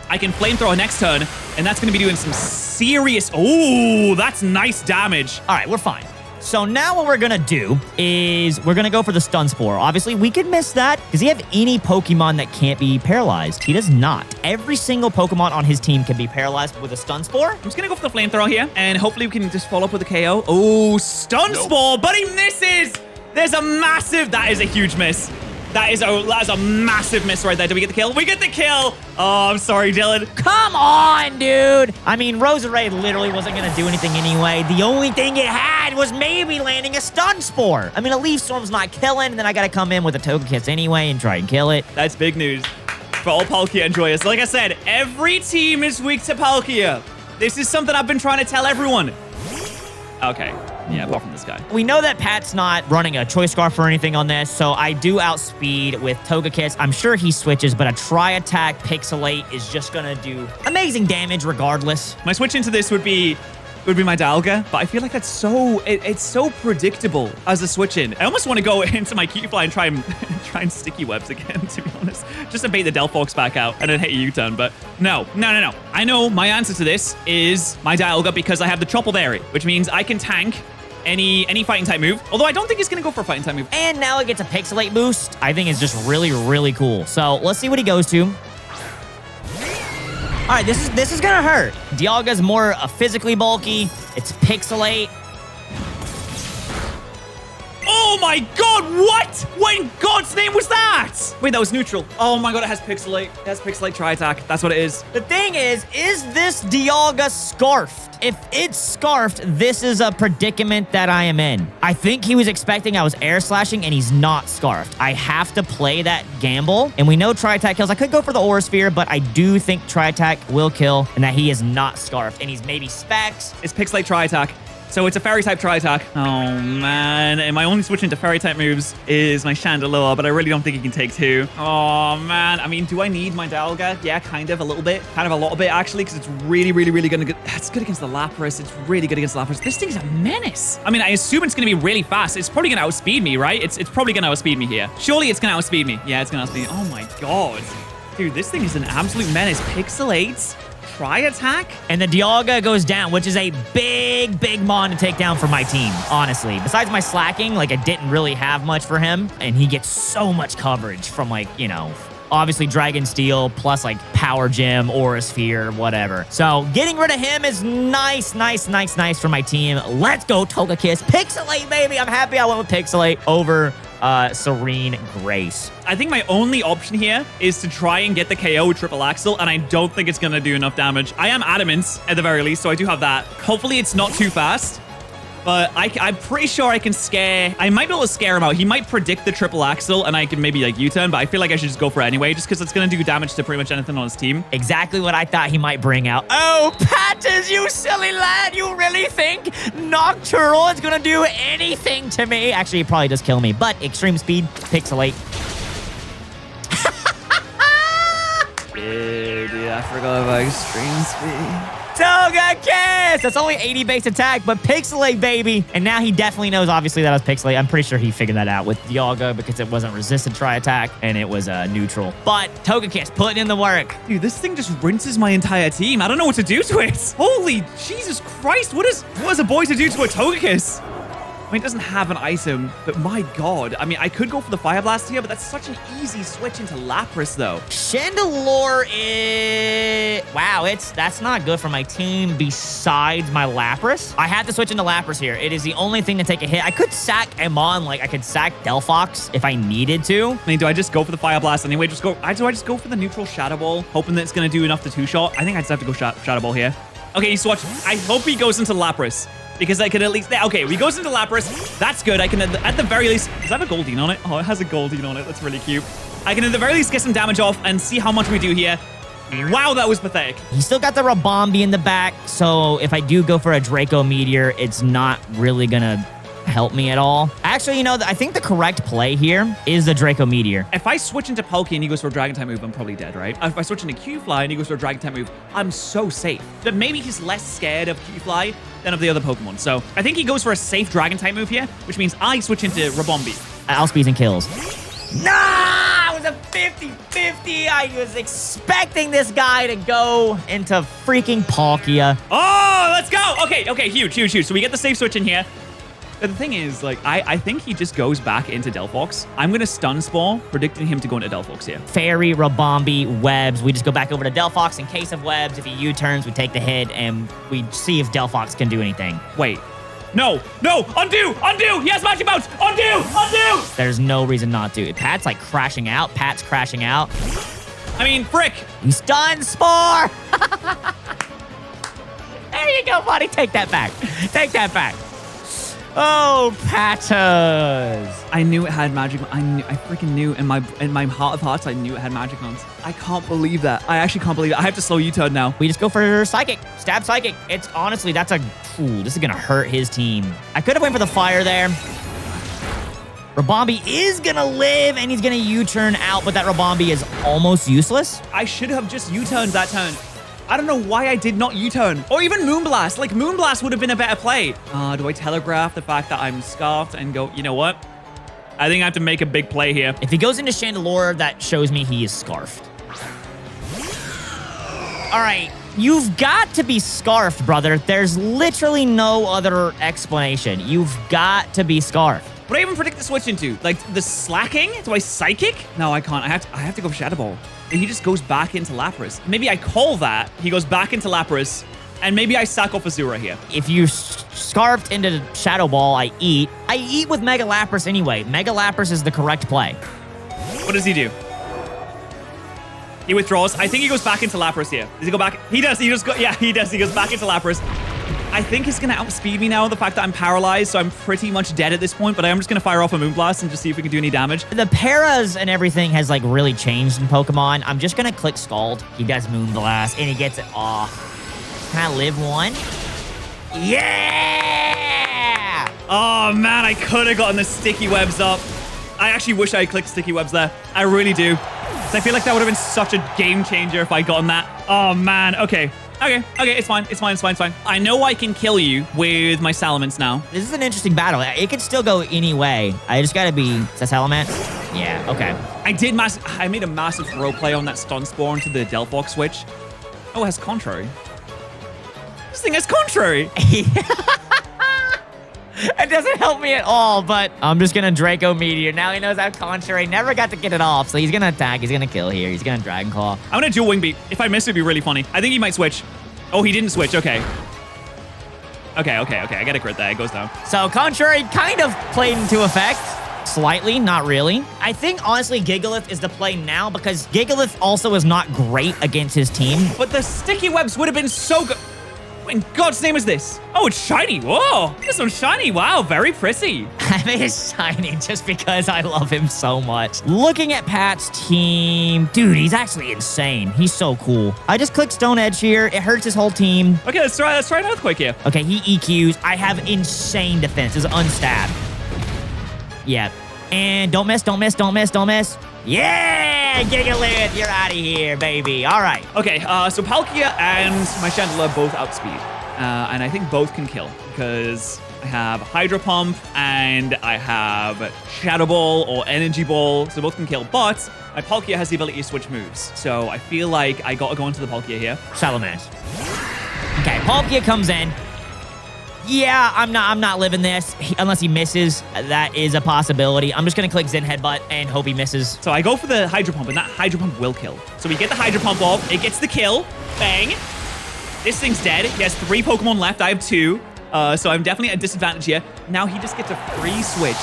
I can Flamethrower next turn, and that's going to be doing some serious... Oh, that's nice damage. All right, we're fine. So now what we're going to do is we're going to go for the Stun Spore. Obviously, we could miss that. Does he have any Pokemon that can't be paralyzed? He does not. Every single Pokemon on his team can be paralyzed with a Stun Spore. I'm just going to go for the Flamethrower here, and hopefully we can just follow up with a KO. Oh, Stun Spore, but he misses. There's a massive... That is a huge miss. That is a massive miss right there. Did we get the kill? We get the kill. Oh, I'm sorry, Dylan. Come on, dude. I mean, Roserade literally wasn't going to do anything anyway. The only thing it had was maybe landing a Stun Spore. I mean, a Leaf Storm's not killing, and then I got to come in with a Togekiss anyway and try and kill it. That's big news for all Palkia enjoyers. Like I said, every team is weak to Palkia. This is something I've been trying to tell everyone. Okay. Yeah, apart from this guy. We know that Pat's not running a Choice Scarf or anything on this, so I do outspeed with Togekiss. I'm sure he switches, but a Tri-Attack Pixelate is just going to do amazing damage regardless. My switch into this would be my Dialga, but I feel like that's it's so predictable as a switch in. I almost want to go into my Cutiefly and try and sticky webs again, to be honest. Just to bait the Delphox back out and then hit a U-turn, but no. I know my answer to this is my Dialga, because I have the Troupple Berry, which means I can tank any fighting type move. Although I don't think he's going to go for a fighting type move. And now it gets a Pixelate boost. I think it's just really, really cool. So let's see what he goes to. All right, this is gonna hurt. Dialga's more physically bulky. It's Pixelate. Oh, Oh my god, what? What in God's name was that? Wait, that was neutral. Oh my god, it has Pixelate. It has Pixelate Tri-Attack. That's what it is. The thing is this Dialga scarfed? If it's scarfed, this is a predicament that I am in. I think he was expecting I was air slashing, and he's not scarfed. I have to play that gamble, and we know Tri-Attack kills. I could go for the Aura Sphere, but I do think Tri-Attack will kill, and that he is not scarfed, and he's maybe Specs. It's Pixelate Tri-Attack. So it's a Fairy-type Tri-Attack. Oh, man. And my only switch into Fairy-type moves is my Chandelure, but I really don't think he can take two. Oh, man. I mean, do I need my Dialga? Yeah, kind of, a little bit. Kind of a lot, actually, because it's really, really, really going to... It's good against the Lapras. It's really good against the Lapras. This thing's a menace. I mean, I assume it's going to be really fast. It's probably going to outspeed me, right? It's probably going to outspeed me here. Surely it's going to outspeed me. Yeah, it's going to outspeed me. Oh, my God. Dude, this thing is an absolute menace. Pixelates. Tri-Attack? And the Dialga goes down, which is a big, big mon to take down for my team, honestly. Besides my slacking, like, I didn't really have much for him, and he gets so much coverage from, like, you know, obviously Dragon Steel plus, like, Power Gem, Aura Sphere, whatever. So getting rid of him is nice, nice, nice, nice for my team. Let's go, Togekiss. Pixelate, baby. I'm happy I went with Pixelate over Serene Grace. I think my only option here is to try and get the KO with Triple Axel, and I don't think it's going to do enough damage. I am adamant at the very least, so I do have that. Hopefully it's not too fast, but I'm pretty sure I can scare... I might be able to scare him out. He might predict the Triple Axel, and I can maybe, like, U-turn, but I feel like I should just go for it anyway, just because it's going to do damage to pretty much anything on his team. Exactly what I thought he might bring out. Oh, Patches, you silly lad. You really think Noctoral is going to do anything to me? Actually, it probably does kill me, but Extreme Speed, Pixelate. Dude, I forgot about Extreme Speed. Togekiss! That's only 80 base attack, but Pixelate, baby. And now he definitely knows, obviously, that I was Pixelate. I'm pretty sure he figured that out with Dialga because it wasn't resisted Tri-Attack and it was neutral. But Togekiss putting in the work. Dude, this thing just rinses my entire team. I don't know what to do to it. Holy Jesus Christ. What is a boy to do to a Togekiss? I mean, it doesn't have an item, but my God. I mean, I could go for the Fire Blast here, but that's such an easy switch into Lapras, though. Chandelure is... Wow, that's not good for my team besides my Lapras. I had to switch into Lapras here. It is the only thing to take a hit. I could sack Amon, like I could sack Delphox if I needed to. I mean, do I just go for the Fire Blast anyway? Do I just go for the neutral Shadow Ball, hoping that it's going to do enough to two-shot? I think I just have to go Shadow Ball here. Okay, so watch. I hope he goes into Lapras. Because I can at least... Okay, he goes into Lapras. That's good. I can, at the very least... Does that have a Goldeen on it? Oh, it has a Goldeen on it. That's really cute. I can at the very least get some damage off and see how much we do here. Wow, that was pathetic. He's still got the Rabombi in the back, so if I do go for a Draco Meteor, it's not really gonna help me at all. Actually, you know, I think the correct play here is the Draco Meteor. If I switch into Poke and he goes for a Dragon-type move, I'm probably dead, right? If I switch into Q-Fly and he goes for a Dragon-type move, I'm so safe. But maybe he's less scared of Q-Fly than of the other Pokemon. So I think he goes for a safe Dragon-type move here, which means I switch into Rabombi. Outspeeds and kills. Nah! It was a 50-50. I was expecting this guy to go into freaking Palkia. Oh, let's go! Okay, huge. So we get the safe switch in here. But the thing is, like, I think he just goes back into Delphox. I'm going to Stun Spore, predicting him to go into Delphox here. Fairy, Rabombi, Webs. We just go back over to Delphox in case of Webs. If he U-turns, we take the hit, and we see if Delphox can do anything. Wait. No! Undo! He has Magic Bounce! Undo! There's no reason not to. Pat's, like, crashing out. Pat's crashing out. I mean, frick! You Stun Spore! There you go, buddy. Take that back. Oh, Patches. I knew it had Magic. I freaking knew in my heart of hearts, I knew it had Magic Mons. I can't believe that. I actually can't believe it. I have to slow U-turn now. We just go for Psychic. Stab Psychic. It's honestly, this is going to hurt his team. I could have went for the fire there. Rabombi is going to live, and he's going to U-turn out, but that Rabombi is almost useless. I should have just U-turned that turn. I don't know why I did not U-turn. Or even Moonblast. Like, Moonblast would have been a better play. Do I telegraph the fact that I'm scarfed and go, you know what? I think I have to make a big play here. If he goes into Chandelure, that shows me he is scarfed. All right. You've got to be scarfed, brother. There's literally no other explanation. You've got to be scarfed. What do I even predict the switch into? Like, the slacking? Do I Psychic? No, I can't. I have to go for Shadow Ball. He just goes back into Lapras. Maybe I call that. He goes back into Lapras, and maybe I sack off Azura here. If you scarfed into Shadow Ball, I eat. I eat with Mega Lapras anyway. Mega Lapras is the correct play. What does he do? He withdraws. I think he goes back into Lapras here. Does he go back? He does. He just go. Yeah, he does. He goes back into Lapras. I think he's going to outspeed me now, the fact that I'm paralyzed, so I'm pretty much dead at this point, but I'm just going to fire off a Moonblast and just see if we can do any damage. The paras and everything has, like, really changed in Pokemon. I'm just going to click Scald. He does Moonblast, and he gets it off. Can I live one? Yeah! Oh, man, I could have gotten the Sticky Webs up. I actually wish I had clicked Sticky Webs there. I really do. So I feel like that would have been such a game changer if I gotten that. Oh, man. Okay. Okay, it's fine. It's fine. I know I can kill you with my Salamence now. This is an interesting battle. It could still go any way. I just gotta be... Is that Salamence? Yeah, okay. I made a massive throw play on that Stun Spore into the Delphox switch. Oh, it has Contrary. This thing has Contrary. It doesn't help me at all, but I'm just gonna Draco Meteor. Now he knows I have Contrary. Never got to get it off, so he's gonna attack. He's gonna kill here. He's gonna Dragon Claw. I'm gonna dual Wing Beat. If I miss, it'd be really funny. I think he might switch. Oh, he didn't switch. Okay. Okay. I get a crit there. It goes down. So Contrary kind of played into effect. Slightly, not really. I think, honestly, Gigalith is the play now because Gigalith also is not great against his team. But the Sticky Webs would have been so good. What in God's name is this? Oh, it's shiny. Whoa. This one's shiny. Wow, very pretty. I made it shiny just because I love him so much. Looking at Pat's team, dude, he's actually insane. He's so cool. I just clicked Stone Edge here. It hurts his whole team. Okay, let's try an Earthquake here. Okay, he EQs. I have insane defense. This is unstab. Yeah. And don't miss. Yeah, Gigalith, you're out of here, baby. All right. Okay, so Palkia and my Chandelier both outspeed. And I think both can kill because I have Hydro Pump and I have Shadow Ball or Energy Ball, so both can kill. But my Palkia has the ability to switch moves, so I feel like I gotta go into the Palkia here. Salamence. Okay, Palkia comes in. Yeah, I'm not living this unless he misses. That is a possibility. I'm just gonna click Zen Headbutt and hope he misses. So I go for the Hydro Pump, and that Hydro Pump will kill. So we get the Hydro Pump off. It gets the kill. Bang. This thing's dead. He has 3 Pokemon left. I have 2. So I'm definitely at a disadvantage here. Now he just gets a free switch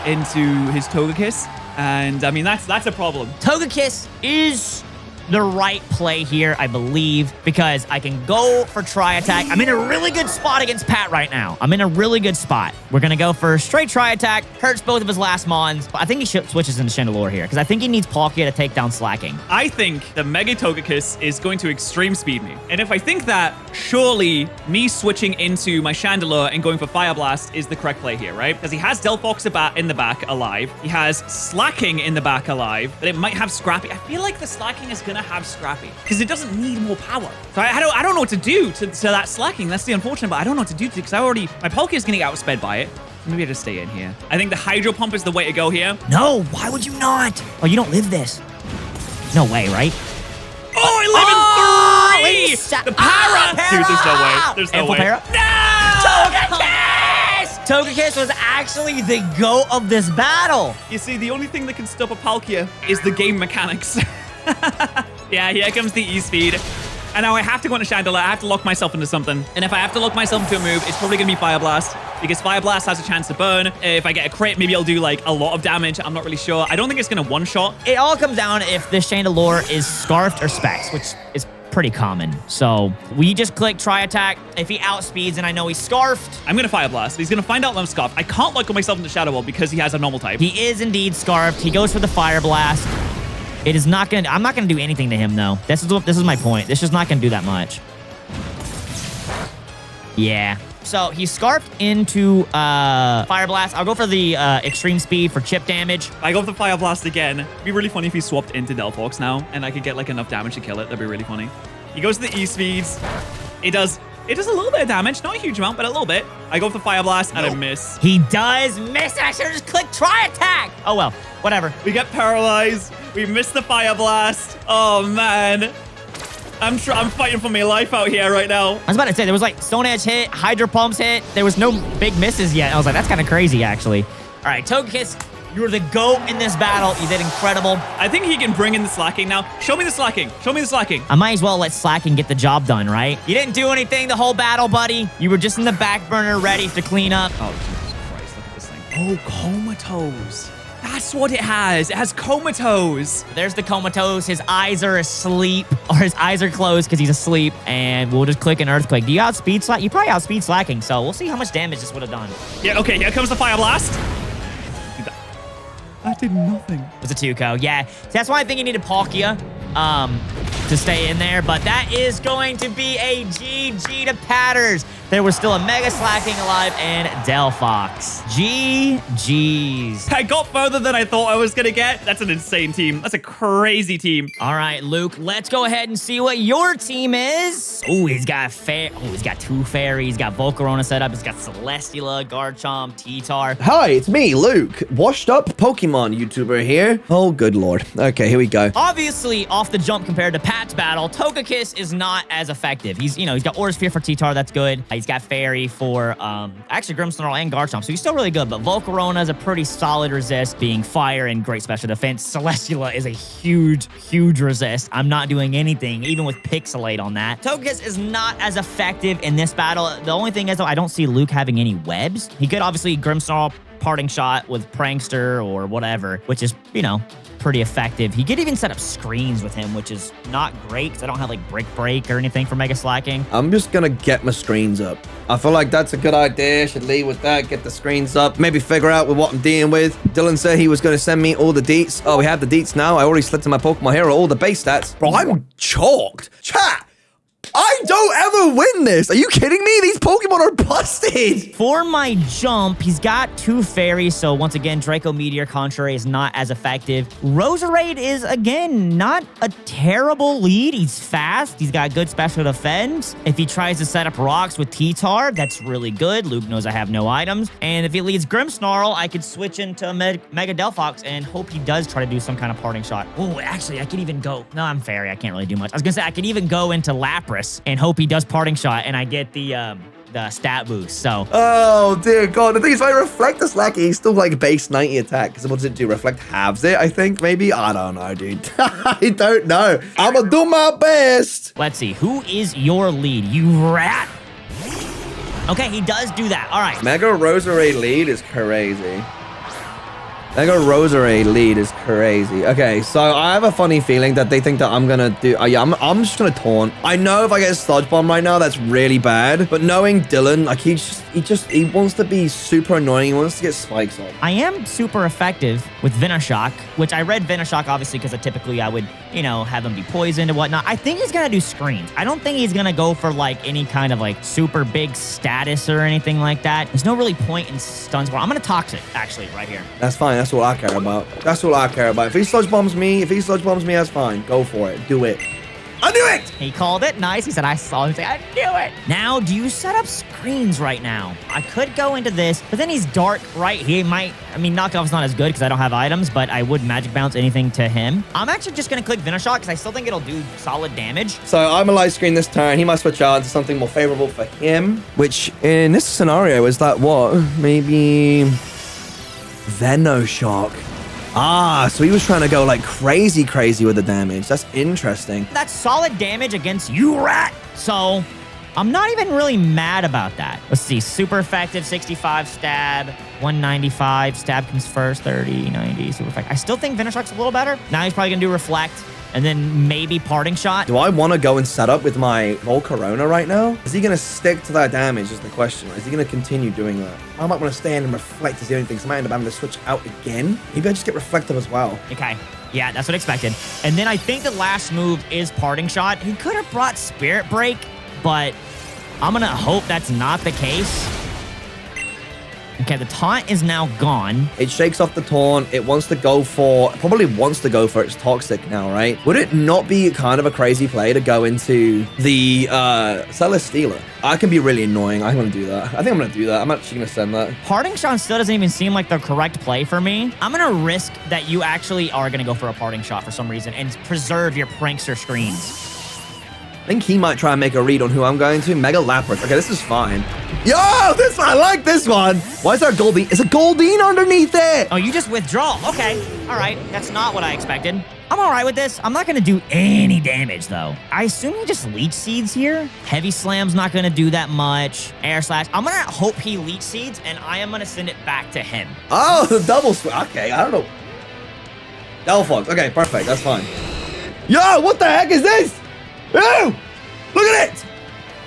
into his Togekiss. And I mean, that's a problem. Togekiss is the right play here, I believe, because I can go for Tri-Attack. I'm in a really good spot against Pat right now. I'm in a really good spot. We're going to go for straight Tri-Attack. Hurts both of his last Mons. But I think he switches into Chandelure here because I think he needs Palkia to take down Slacking. I think the Mega Togekiss is going to extreme speed me. And if I think that, surely me switching into my Chandelure and going for Fire Blast is the correct play here, right? Because he has Delphox in the back alive. He has Slacking in the back alive. But it might have Scrappy. I feel like the Slacking is going to have Scrappy because it doesn't need more power. So I don't know what to do to that Slacking. That's the unfortunate, but I don't know what to do because my Palkia is going to get outsped by it. Maybe I just stay in here. I think the Hydro Pump is the way to go here. No, why would you not? Oh, you don't live this. No way, right? Oh, I live in 3! The para! Dude, there's no way. There's no way. Para? No! Togekiss! Togekiss was actually the GOAT of this battle. You see, the only thing that can stop a Palkia is the game mechanics. Yeah, here comes the E-Speed. And now I have to go into Chandelier. I have to lock myself into something. And if I have to lock myself into a move, it's probably going to be Fire Blast. Because Fire Blast has a chance to burn. If I get a crit, maybe I'll do like a lot of damage. I'm not really sure. I don't think it's going to one-shot. It all comes down if this Chandelure is Scarfed or Specs, which is pretty common. So we just click Tri-Attack. If he outspeeds and I know he's Scarfed. I'm going to Fire Blast. He's going to find out that I'm Scarfed. I can't lock myself into Shadow Ball because he has a normal type. He is indeed Scarfed. He goes for the Fire Blast. It is not gonna. I'm not gonna do anything to him though. This is my point. This is not gonna do that much. Yeah. So he's scarfed into Fire Blast. I'll go for the extreme speed for chip damage. I go for the Fire Blast again. It'd be really funny if he swapped into Delphox now, and I could get like enough damage to kill it. That'd be really funny. He goes to the E-Speeds. It does a little bit of damage. Not a huge amount, but a little bit. I go for Fire Blast, and I miss. He does miss. I should have just clicked Tri-Attack. Oh well, whatever. We get paralyzed. We miss the Fire Blast. Oh man. I'm fighting for my life out here right now. I was about to say, there was like Stone Edge hit, Hydro Pumps hit. There was no big misses yet. I was like, that's kind of crazy, actually. All right, Togekiss You were the GOAT in this battle. You did incredible. I think he can bring in the slacking now. Show me the slacking. Show me the slacking. I might as well let Slacking get the job done, right? You didn't do anything the whole battle, buddy. You were just in the back burner ready to clean up. Oh, Jesus Christ. Look at this thing. Oh, comatose. That's what it has. It has comatose. There's the comatose. His eyes are asleep, or his eyes are closed because he's asleep. And we'll just click an earthquake. Do you outspeed Slack? You probably outspeed Slacking, so we'll see how much damage this would have done. Yeah, okay, here comes the fire blast. That did nothing. It's a Tuco, yeah. So that's why I think you needed Palkia to stay in there. But that is going to be a GG to Patters. There was still a Mega Slacking alive and Delphox. GG's. I got further than I thought I was going to get. That's an insane team. That's a crazy team. All right, Luke, let's go ahead and see what your team is. Oh, he's got he's got 2 fairies. He's got Volcarona set up. He's got Celesteela, Garchomp, T-Tar. Hi, it's me, Luke. Washed up Pokemon YouTuber here. Oh, good lord. Okay, here we go. Obviously, off the jump compared to Pat's battle, Togekiss is not as effective. He's got Aura Sphere for T-Tar. That's good. He's got Fairy for, actually Grimmsnarl and Garchomp, so he's still really good, but Volcarona is a pretty solid resist, being fire and great special defense. Celesteela is a huge, huge resist. I'm not doing anything, even with Pixelate on that. Togekiss is not as effective in this battle. The only thing is, though, I don't see Luke having any webs. He could obviously Grimmsnarl Parting Shot with Prankster or whatever, which is, pretty effective. He could even set up screens with him, which is not great because I don't have like Brick Break or anything for Mega Slacking. I'm just gonna get my screens up. I feel like that's a good idea. Should lead with that, get the screens up, maybe figure out with what I'm dealing with. Dylan said he was gonna send me all the deets. Oh, we have the deets now. I already slipped in my Pokemon Hero all the base stats. Bro, I'm chalked. Chat! I don't ever win this. Are you kidding me? These Pokemon are busted. For my jump, he's got 2 fairies. So once again, Draco Meteor Contrary is not as effective. Roserade is, again, not a terrible lead. He's fast. He's got good special defense. If he tries to set up rocks with T-Tar, that's really good. Luke knows I have no items. And if he leads Grimmsnarl, I could switch into Mega Delphox and hope he does try to do some kind of parting shot. Oh, actually, I could even go. No, I'm fairy. I can't really do much. I was going to say, I could even go into Lapras and hope he does parting shot and I get the stat boost. So oh dear god, the thing is, if I reflect the Slacky, he's still like base 90 attack, because what does it do? Reflect halves it, I think, maybe. I don't know, dude. I don't know. I'm gonna do my best. Let's see, who is your lead, you rat? Okay, he does do that. All right, Mega Roserade lead is crazy. Mega Roserade lead is crazy. Okay, so I have a funny feeling that they think that I'm gonna do. Yeah, I'm just gonna taunt. I know if I get Sludge Bomb right now, that's really bad. But knowing Dylan, like he wants to be super annoying. He wants to get spikes on. I am super effective with Venoshock, which I read Venoshock obviously because typically I would, have him be poisoned and whatnot. I think he's gonna do screens. I don't think he's gonna go for like any kind of like super big status or anything like that. There's no really point in stuns. I'm gonna Toxic actually right here. That's fine. That's all I care about. That's all I care about. If he sludge bombs me, that's fine. Go for it. Do it. I knew it! He called it nice. He said, I saw him say, I knew it. Now, do you set up screens right now? I could go into this, but then he's dark, right? He might, knockoff's not as good because I don't have items, but I would magic bounce anything to him. I'm actually just going to click Venoshock because I still think it'll do solid damage. So I'm a light screen this turn. He might switch out to something more favorable for him, which in this scenario is that what? Maybe Venoshock. Ah, so he was trying to go like crazy with the damage. That's interesting. That's solid damage against you, rat. So I'm not even really mad about that. Let's see. Super effective, 65 stab, 195. Stab comes first, 30, 90, super effective. I still think Venoshock's a little better. Now he's probably going to do Reflect and then maybe Parting Shot. Do I want to go and set up with my Volcarona right now? Is he going to stick to that damage is the question. Is he going to continue doing that? I might want to stay in and Reflect is the only thing, so I might end up having to switch out again. Maybe I just get Reflective as well. Okay. Yeah, that's what I expected. And then I think the last move is Parting Shot. He could have brought Spirit Break, but I'm going to hope that's not the case. Okay, the taunt is now gone. It shakes off the taunt. It probably wants to go for its Toxic now, right? Would it not be kind of a crazy play to go into the Celesteela? I can be really annoying. I'm going to do that. I think I'm going to do that. I'm actually going to send that. Parting Shot still doesn't even seem like the correct play for me. I'm going to risk that you actually are going to go for a Parting Shot for some reason and preserve your Prankster screens. I think he might try and make a read on who I'm going to. Mega Lapras. Okay, this is fine. Yo, I like this one. Why is there a Goldeen? Is a Goldeen underneath it? Oh, you just withdraw. Okay. All right. That's not what I expected. I'm all right with this. I'm not going to do any damage, though. I assume he just Leech Seeds here. Heavy Slam's not going to do that much. Air Slash. I'm going to hope he Leech Seeds, and I am going to send it back to him. Oh, the double switch. Okay, I don't know. Delphox. Okay, perfect. That's fine. Yo, what the heck is this? Ew! Look at it!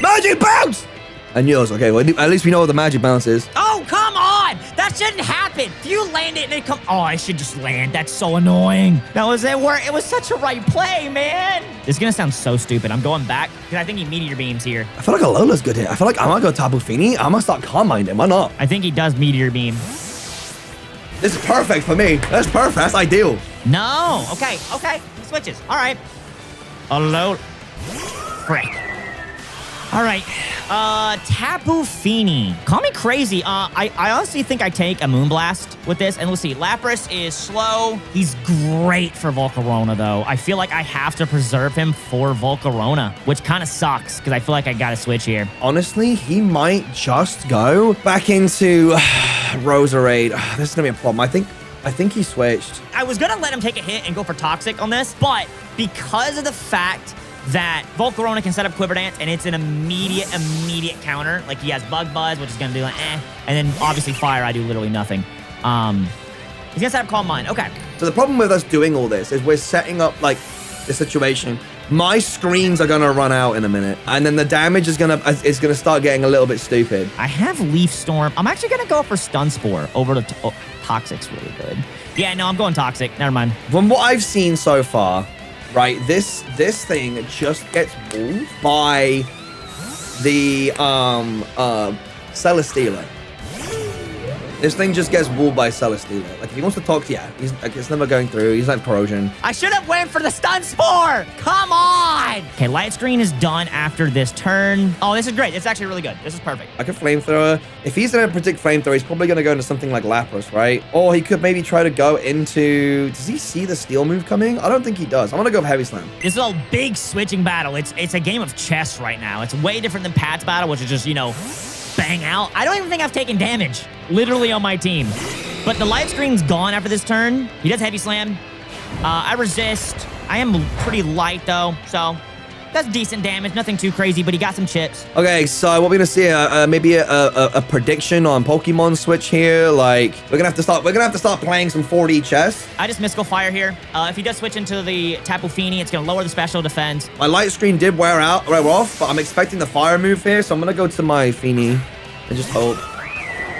Magic Bounce! And yours. Okay, well, at least we know what the Magic Bounce is. Oh, come on! That shouldn't happen. If you land it and it come... Oh, I should just land. That's so annoying. That was it. It was such a right play, man. This is going to sound so stupid. I'm going back because I think he Meteor Beams here. I feel like Alola's good here. I feel like I might go Tapu Fini. I might start Calm Minding. Why not? I think he does Meteor Beam. This is perfect for me. That's perfect. That's ideal. No. Okay. Switches. All right. Alola. Frick. All right. Tapu Fini. Call me crazy. I honestly think I take a Moonblast with this. And let's see. Lapras is slow. He's great for Volcarona, though. I feel like I have to preserve him for Volcarona, which kind of sucks because I feel like I got to switch here. Honestly, he might just go back into Roserade. This is going to be a problem. I think he switched. I was going to let him take a hit and go for Toxic on this, but because of the fact that Volcarona can set up Quiver Dance, and it's an immediate counter. Like, he has Bug Buzz, which is going to do like, And then, obviously, Fire, I do literally nothing. He's going to set up Calm Mind. Okay. So the problem with us doing all this is we're setting up, like, the situation. My screens are going to run out in a minute, and then the damage is going to start getting a little bit stupid. I have Leaf Storm. I'm actually going to go for Stun Spore over the... Toxic's really good. Yeah, no, I'm going Toxic. Never mind. From what I've seen so far... Right, this thing just gets walled by the Celesteela. This thing just gets walled by Celesteela. Like, if he wants to talk to you, he's like, it's never going through. He's like Corrosion. I should have went for the Stun Spore! Come on! Okay, Light Screen is done after this turn. Oh, this is great. It's actually really good. This is perfect. I could Flamethrower. If he's going to predict Flamethrower, he's probably going to go into something like Lapras, right? Or he could maybe try to go into... Does he see the Steel move coming? I don't think he does. I'm going to go with Heavy Slam. This is a big switching battle. It's a game of chess right now. It's way different than Pat's battle, which is just, bang out. I don't even think I've taken damage, literally, on my team. But the Light Screen's gone after this turn. He does Heavy Slam. I resist. I am pretty light, though, so that's decent damage. Nothing too crazy, but he got some chips. Okay, so what we're gonna see, maybe a prediction on Pokemon Switch here. Like, we're gonna have to start playing some 4D chess. I just Mystical Fire here. If he does switch into the Tapu Fini, it's gonna lower the special defense. My Light Screen did wear off, but I'm expecting the Fire move here, so I'm gonna go to my Fini and just hope.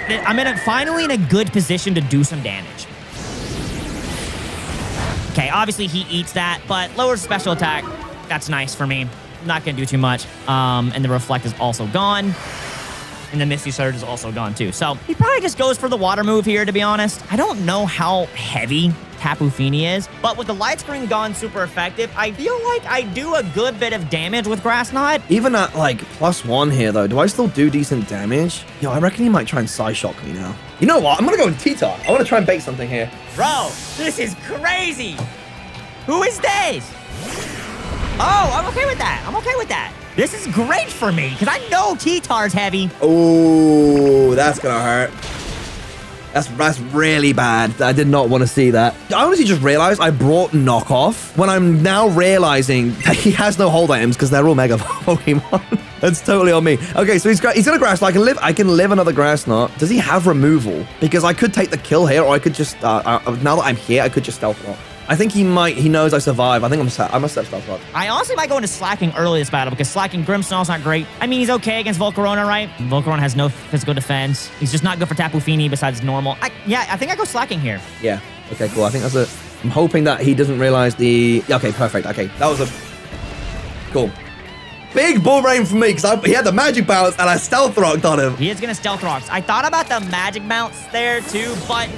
I'm finally in a good position to do some damage. Okay, obviously he eats that, but lowers special attack. That's nice for me. Not going to do too much. And the Reflect is also gone. And the Misty Surge is also gone too. So he probably just goes for the water move here, to be honest. I don't know how heavy Tapu Fini is, but with the Light Screen gone super effective, I feel like I do a good bit of damage with Grass Knot. Even at like +1 here though, do I still do decent damage? Yo, I reckon he might try and Psyshock me now. You know what? I'm going to go with T-Tar. I want to try and bait something here. Bro, this is crazy. Who is this? Oh, I'm okay with that. I'm okay with that. This is great for me, because I know T-Tar's heavy. Oh, that's going to hurt. That's really bad. I did not want to see that. I honestly just realized I brought Knockoff when I'm now realizing that he has no hold items because they're all Mega Pokemon. That's totally on me. Okay, so he's got a Grass Knot. I can live another Grass Knot. Does he have removal? Because I could take the kill here, or I could just, now that I'm here, I could just Stealth Rock. I think he knows I survive. I think I must have Stealth Rock. I honestly might go into Slacking early this battle because Slacking Grimmsnarl's not great. I mean, he's okay against Volcarona, right? Volcarona has no physical defense. He's just not good for Tapu Fini besides normal. I think I go Slacking here. Yeah. Okay, cool. I think that's it. I'm hoping that he doesn't realize the... Okay, perfect. Okay, that was a... Cool. Big bull rain for me because he had the Magic Bounce and I Stealth Rocked on him. He is going to Stealth Rocks. I thought about the Magic Bounce there too, but...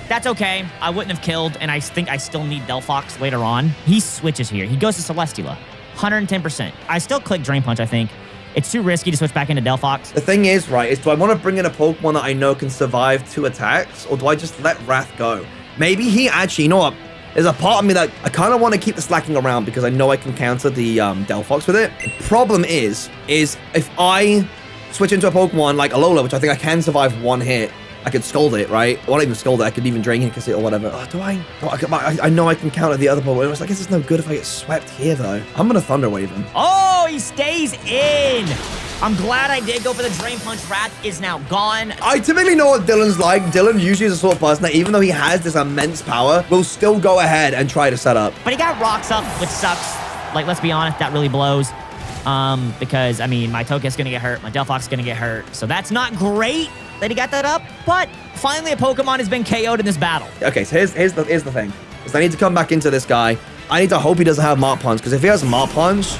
That's okay. I wouldn't have killed, and I think I still need Delphox later on. He switches here. He goes to Celesteela. 110%. I still click Drain Punch, I think. It's too risky to switch back into Delphox. The thing is, right, is do I want to bring in a Pokemon that I know can survive 2 attacks, or do I just let Wrath go? Maybe he actually, you know what? There's a part of me that I kind of want to keep the slacking around because I know I can counter the Delphox with it. The problem is if I switch into a Pokemon like Alola, which I think I can survive one hit, I could Scald it, right? Well, not even Scald it. I could even Drain Kick it or whatever. Oh, do I? Oh, I know I can counter the other Pokemon. I guess it's no good if I get swept here, though. I'm going to Thunder Wave him. Oh, he stays in. I'm glad I did go for the Drain Punch. Wrath is now gone. I typically know what Dylan's like. Dylan usually is the sort of person that even though he has this immense power, will still go ahead and try to set up. But he got Rocks up, which sucks. Like, let's be honest, that really blows. Because, I mean, my Togekiss is going to get hurt. My Delphox is going to get hurt. So that's not great that he got that up. But finally, a Pokemon has been KO'd in this battle. Okay, so here's the thing. Is I need to come back into this guy. I need to hope he doesn't have Mark Punch. Because if he has Mark Punch,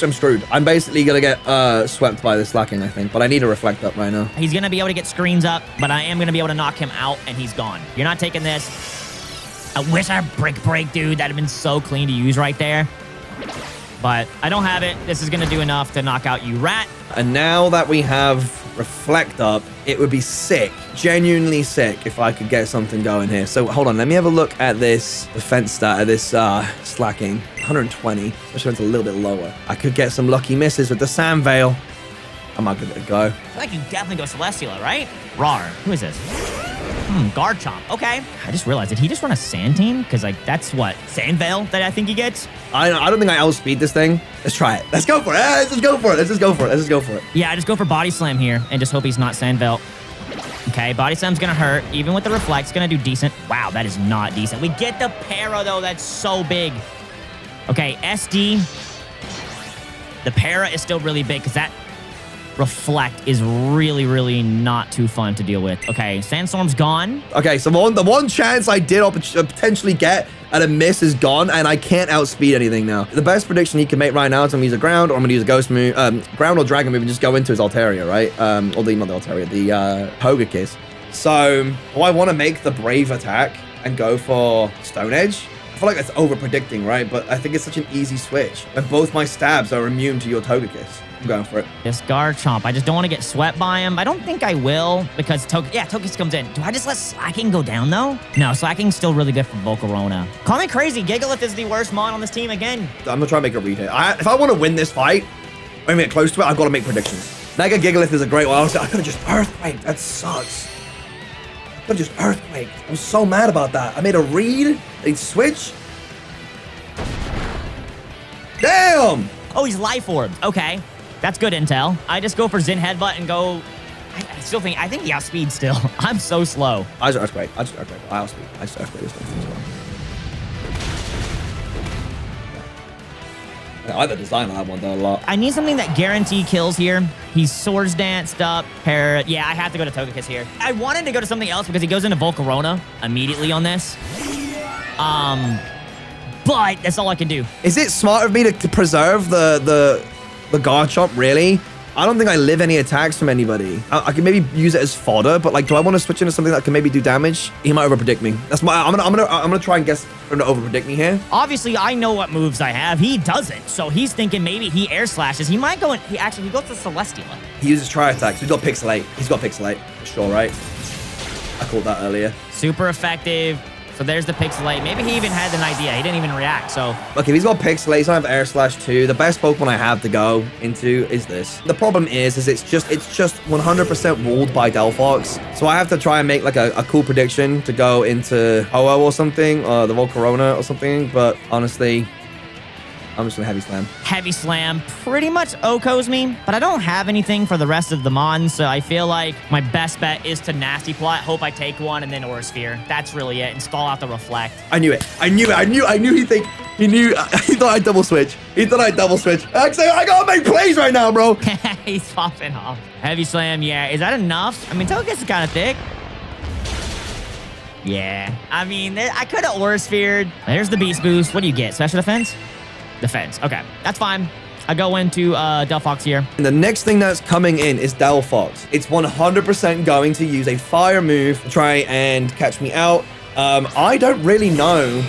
I'm screwed. I'm basically going to get swept by this slacking, I think. But I need to reflect up right now. He's going to be able to get screens up. But I am going to be able to knock him out. And he's gone. You're not taking this. I wish I had Break, dude. That'd have been so clean to use right there. But I don't have it. This is going to do enough to knock out you, Rat. And now that we have Reflect up, it would be sick, genuinely sick, if I could get something going here. So hold on, let me have a look at this defense stat, this slacking. 120, especially when it's a little bit lower. I could get some lucky misses with the Sand Veil. I might give it a go. I feel like you definitely go Celesteela, right? Rar. Who is this? Garchomp. Okay. I just realized, did he just run a Sand Team? Because, like, that's what? Sand Veil that I think he gets? I don't think I outspeed this thing. Let's try it. Let's go for it. Let's just go for it. Yeah, I just go for Body Slam here and just hope he's not Sand Veil. Okay, Body Slam's going to hurt. Even with the Reflect, it's going to do decent. Wow, that is not decent. We get the Para, though. That's so big. Okay, SD. The Para is still really big because that Reflect is really, really not too fun to deal with. Okay, Sandstorm's gone. Okay, so the one chance I did potentially get at a miss is gone, and I can't outspeed anything now. The best prediction he can make right now is I'm going to use a Ground, or I'm going to use a Ghost move, Ground or Dragon move, and just go into his Altaria, right? Or not the Altaria, the Togekiss. So, do I want to make the Brave attack and go for Stone Edge? I feel like that's over-predicting, right? But I think it's such an easy switch. And both my stabs are immune to your Togekiss. I'm going for it. This Garchomp, I just don't want to get swept by him. I don't think I will because Togekiss comes in. Do I just let Slacking go down though? No, Slacking's still really good for Volcarona. Call me crazy. Gigalith is the worst mon on this team again. I'm going to try and make a read here. If I want to win this fight, or get close to it, I've got to make predictions. Mega Gigalith is a great one. Honestly, I could have just Earthquake. That sucks. I could have just Earthquake. I'm so mad about that. I made a read. They switch. Damn! Oh, he's Life Orbed. Okay. That's good intel. I just go for Zen Headbutt and go... I think he outspeeds still. I'm so slow. I just Earthquake. I outspeed. I just Earthquake this one as well. I like the design on that one though a lot. I need something that guarantee kills here. He's Swords Danced up. Parrot. Yeah, I have to go to Togekiss here. I wanted to go to something else because he goes into Volcarona immediately on this. But that's all I can do. Is it smart of me to preserve the Garchomp, really? I don't think I live any attacks from anybody. I can maybe use it as fodder, but like, do I want to switch into something that can maybe do damage? He might overpredict me. That's my. I'm gonna try and guess for him to overpredict me here. Obviously, I know what moves I have. He doesn't, so he's thinking maybe he air slashes. He might go in. He goes to Celesteela. He uses Tri Attack. So he's got Pixelate. He's got Pixelate. Sure, right? I called that earlier. Super effective. So there's the Pixelate. Maybe he even had an idea. He didn't even react, so... Look, if he's got Pixelate, he's gonna have Air Slash too. The best Pokemon I have to go into is this. The problem is it's just 100% walled by Delphox. So I have to try and make like a cool prediction to go into Ho-Oh or something, or the Volcarona or something. But honestly, I'm just gonna Heavy Slam. Heavy Slam pretty much OHKOs me, but I don't have anything for the rest of the Mons, so I feel like my best bet is to Nasty Plot, hope I take one, and then Aura Sphere. That's really it, and stall out the Reflect. I knew it. He thought I'd double switch. Actually, I gotta make plays right now, bro. He's popping off. Heavy Slam, yeah. Is that enough? I mean, Togekiss is kind of thick. Yeah. I mean, I could have Aura Sphered. There's the Beast Boost. What do you get? Special Defense? Defense. Okay, that's fine. I go into Delphox here. And the next thing that's coming in is Delphox. It's 100% going to use a fire move to try and catch me out. I don't really know,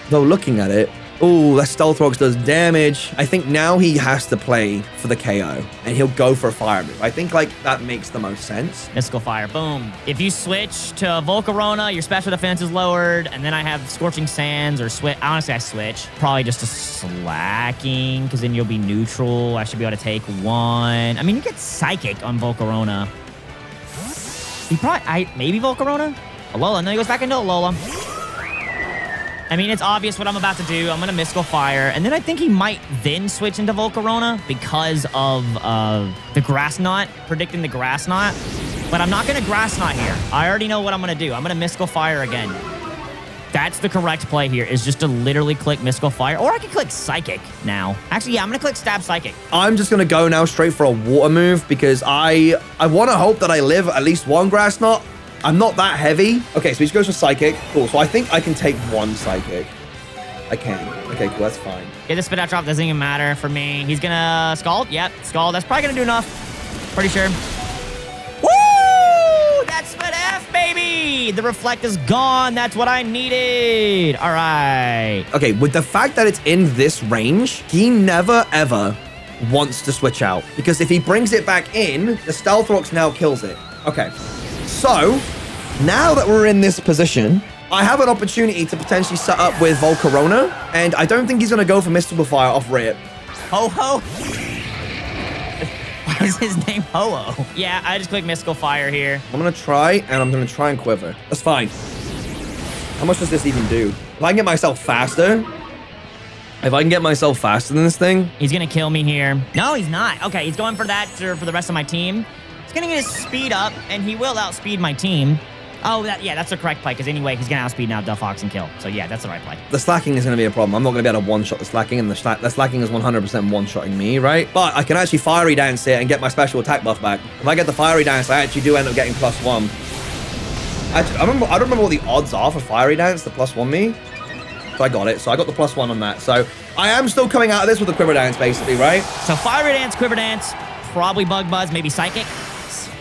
though looking at it, Ooh, that Stealth Rocks does damage. I think now he has to play for the KO, and he'll go for a fire move. I think, like, that makes the most sense. Mystical Fire, boom. If you switch to Volcarona, your special defense is lowered, and then I have Scorching Sands or switch. Honestly, I switch. Probably just a Slacking, because then you'll be neutral. I should be able to take one. I mean, you get Psychic on Volcarona. He probably, maybe Volcarona? Alola, no, he goes back into Alola. I mean, it's obvious what I'm about to do. I'm going to Mystical Fire, and then I think he might then switch into Volcarona because of the Grass Knot, predicting the Grass Knot. But I'm not going to Grass Knot here. I already know what I'm going to do. I'm going to Mystical Fire again. That's the correct play here, is just to literally click Mystical Fire, or I can click Psychic now. Actually, yeah, I'm going to click Stab Psychic. I'm just going to go now straight for a water move because I want to hope that I live at least one Grass Knot. I'm not that heavy. Okay, so he just goes for Psychic. Cool. So I think I can take one Psychic. I can. Okay, cool. That's fine. Yeah, the Spit Out Drop doesn't even matter for me. He's gonna Scald. Yep, Scald. That's probably gonna do enough. Pretty sure. Woo! That's Spit F, baby! The Reflect is gone. That's what I needed. All right. Okay, with the fact that it's in this range, he never, ever wants to switch out. Because if he brings it back in, the Stealth Rocks now kills it. Okay. So, now that we're in this position, I have an opportunity to potentially set up with Volcarona, and I don't think he's going to go for Mystical Fire off rip. Ho-Ho? Why is his name Ho-Ho? Yeah, I just click Mystical Fire here. I'm going to try, and I'm going to try and Quiver. That's fine. How much does this even do? If I can get myself faster... If I can get myself faster than this thing... He's going to kill me here. No, he's not. Okay, he's going for that for the rest of my team. He's going to get his speed up, and he will outspeed my team. Oh, that's the correct play, because anyway, he's going to outspeed now Delphox and kill. So yeah, that's the right play. The slacking is going to be a problem. I'm not going to be able to one-shot the slacking, and the slacking is 100% one-shotting me, right? But I can actually Fiery Dance it and get my special attack buff back. If I get the Fiery Dance, I actually do end up getting +1. Actually, I don't remember what the odds are for Fiery Dance, the +1 me. So I got it. So I got the +1 on that. So I am still coming out of this with a Quiver Dance, basically, right? So Fiery Dance, Quiver Dance, probably Bug Buzz, maybe Psychic.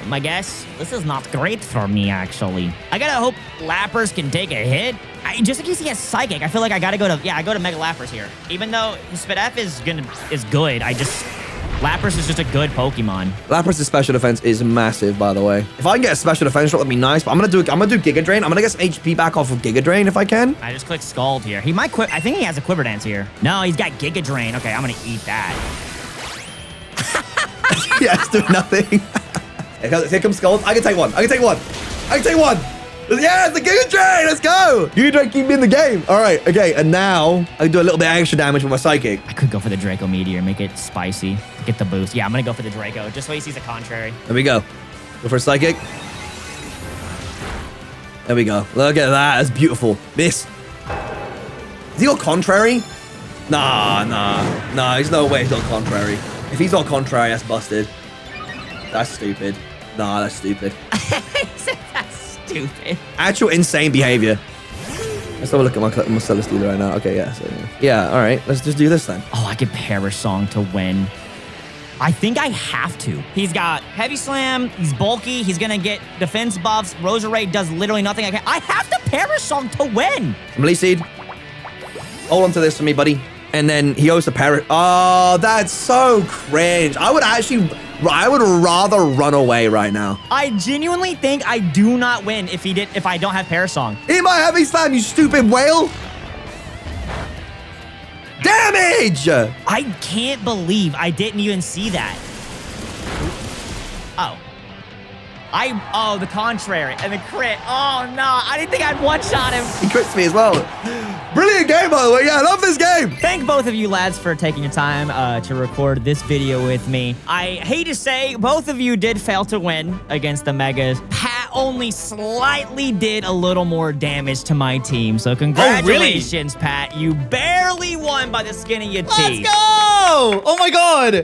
My guess, this is not great for me, actually. I gotta hope Lapras can take a hit. Just in case he has Psychic, I feel like I gotta go to, I go to Mega Lapras here. Even though Spit F is good, Lapras is just a good Pokemon. Lapras' special defense is massive, by the way. If I can get a special defense drop, that'd be nice. But I'm gonna do Giga Drain. I'm gonna get some HP back off of Giga Drain if I can. I just click Scald here. He might I think he has a Quiver Dance here. No, he's got Giga Drain. Okay, I'm gonna eat that. Yeah, it's doing nothing. Here comes Scald. I can take one. Yeah, it's the Giga Drain. Let's go. Giga Drain keep me in the game. All right. Okay. And now I can do a little bit of extra damage with my Psychic. I could go for the Draco Meteor, make it spicy, get the boost. Yeah, I'm going to go for the Draco, just so he sees the contrary. There we go. Go for a Psychic. There we go. Look at that. That's beautiful. Miss. Is he got contrary? Nah. There's no way he's got contrary. If he's got contrary, that's busted. That's stupid. Nah, that's stupid. That's stupid. Actual insane behavior. Let's have a look at my Celesteela right now. Okay, yeah. So, yeah, all right. Let's just do this then. Oh, I could Perish Song to win. I think I have to. He's got Heavy Slam. He's bulky. He's going to get defense buffs. Roserade does literally nothing. I have to Perish Song to win. Release Seed. Hold on to this for me, buddy. And then he goes to Perish. Oh, that's so cringe. I would rather run away right now. I genuinely think I do not win if I don't have Perish Song. Eat my Heavy Slam, you stupid whale. Damage! I can't believe I didn't even see that. Oh. The contrary and the crit. Oh no, I didn't think I'd one-shot him. He crits me as well. Brilliant game, by the way. Yeah, I love this game. Thank both of you lads for taking your time to record this video with me. I hate to say, both of you did fail to win against the Megas. Pat only slightly did a little more damage to my team. So congratulations, Pat. You barely won by the skin of your teeth. Let's go! Oh my god!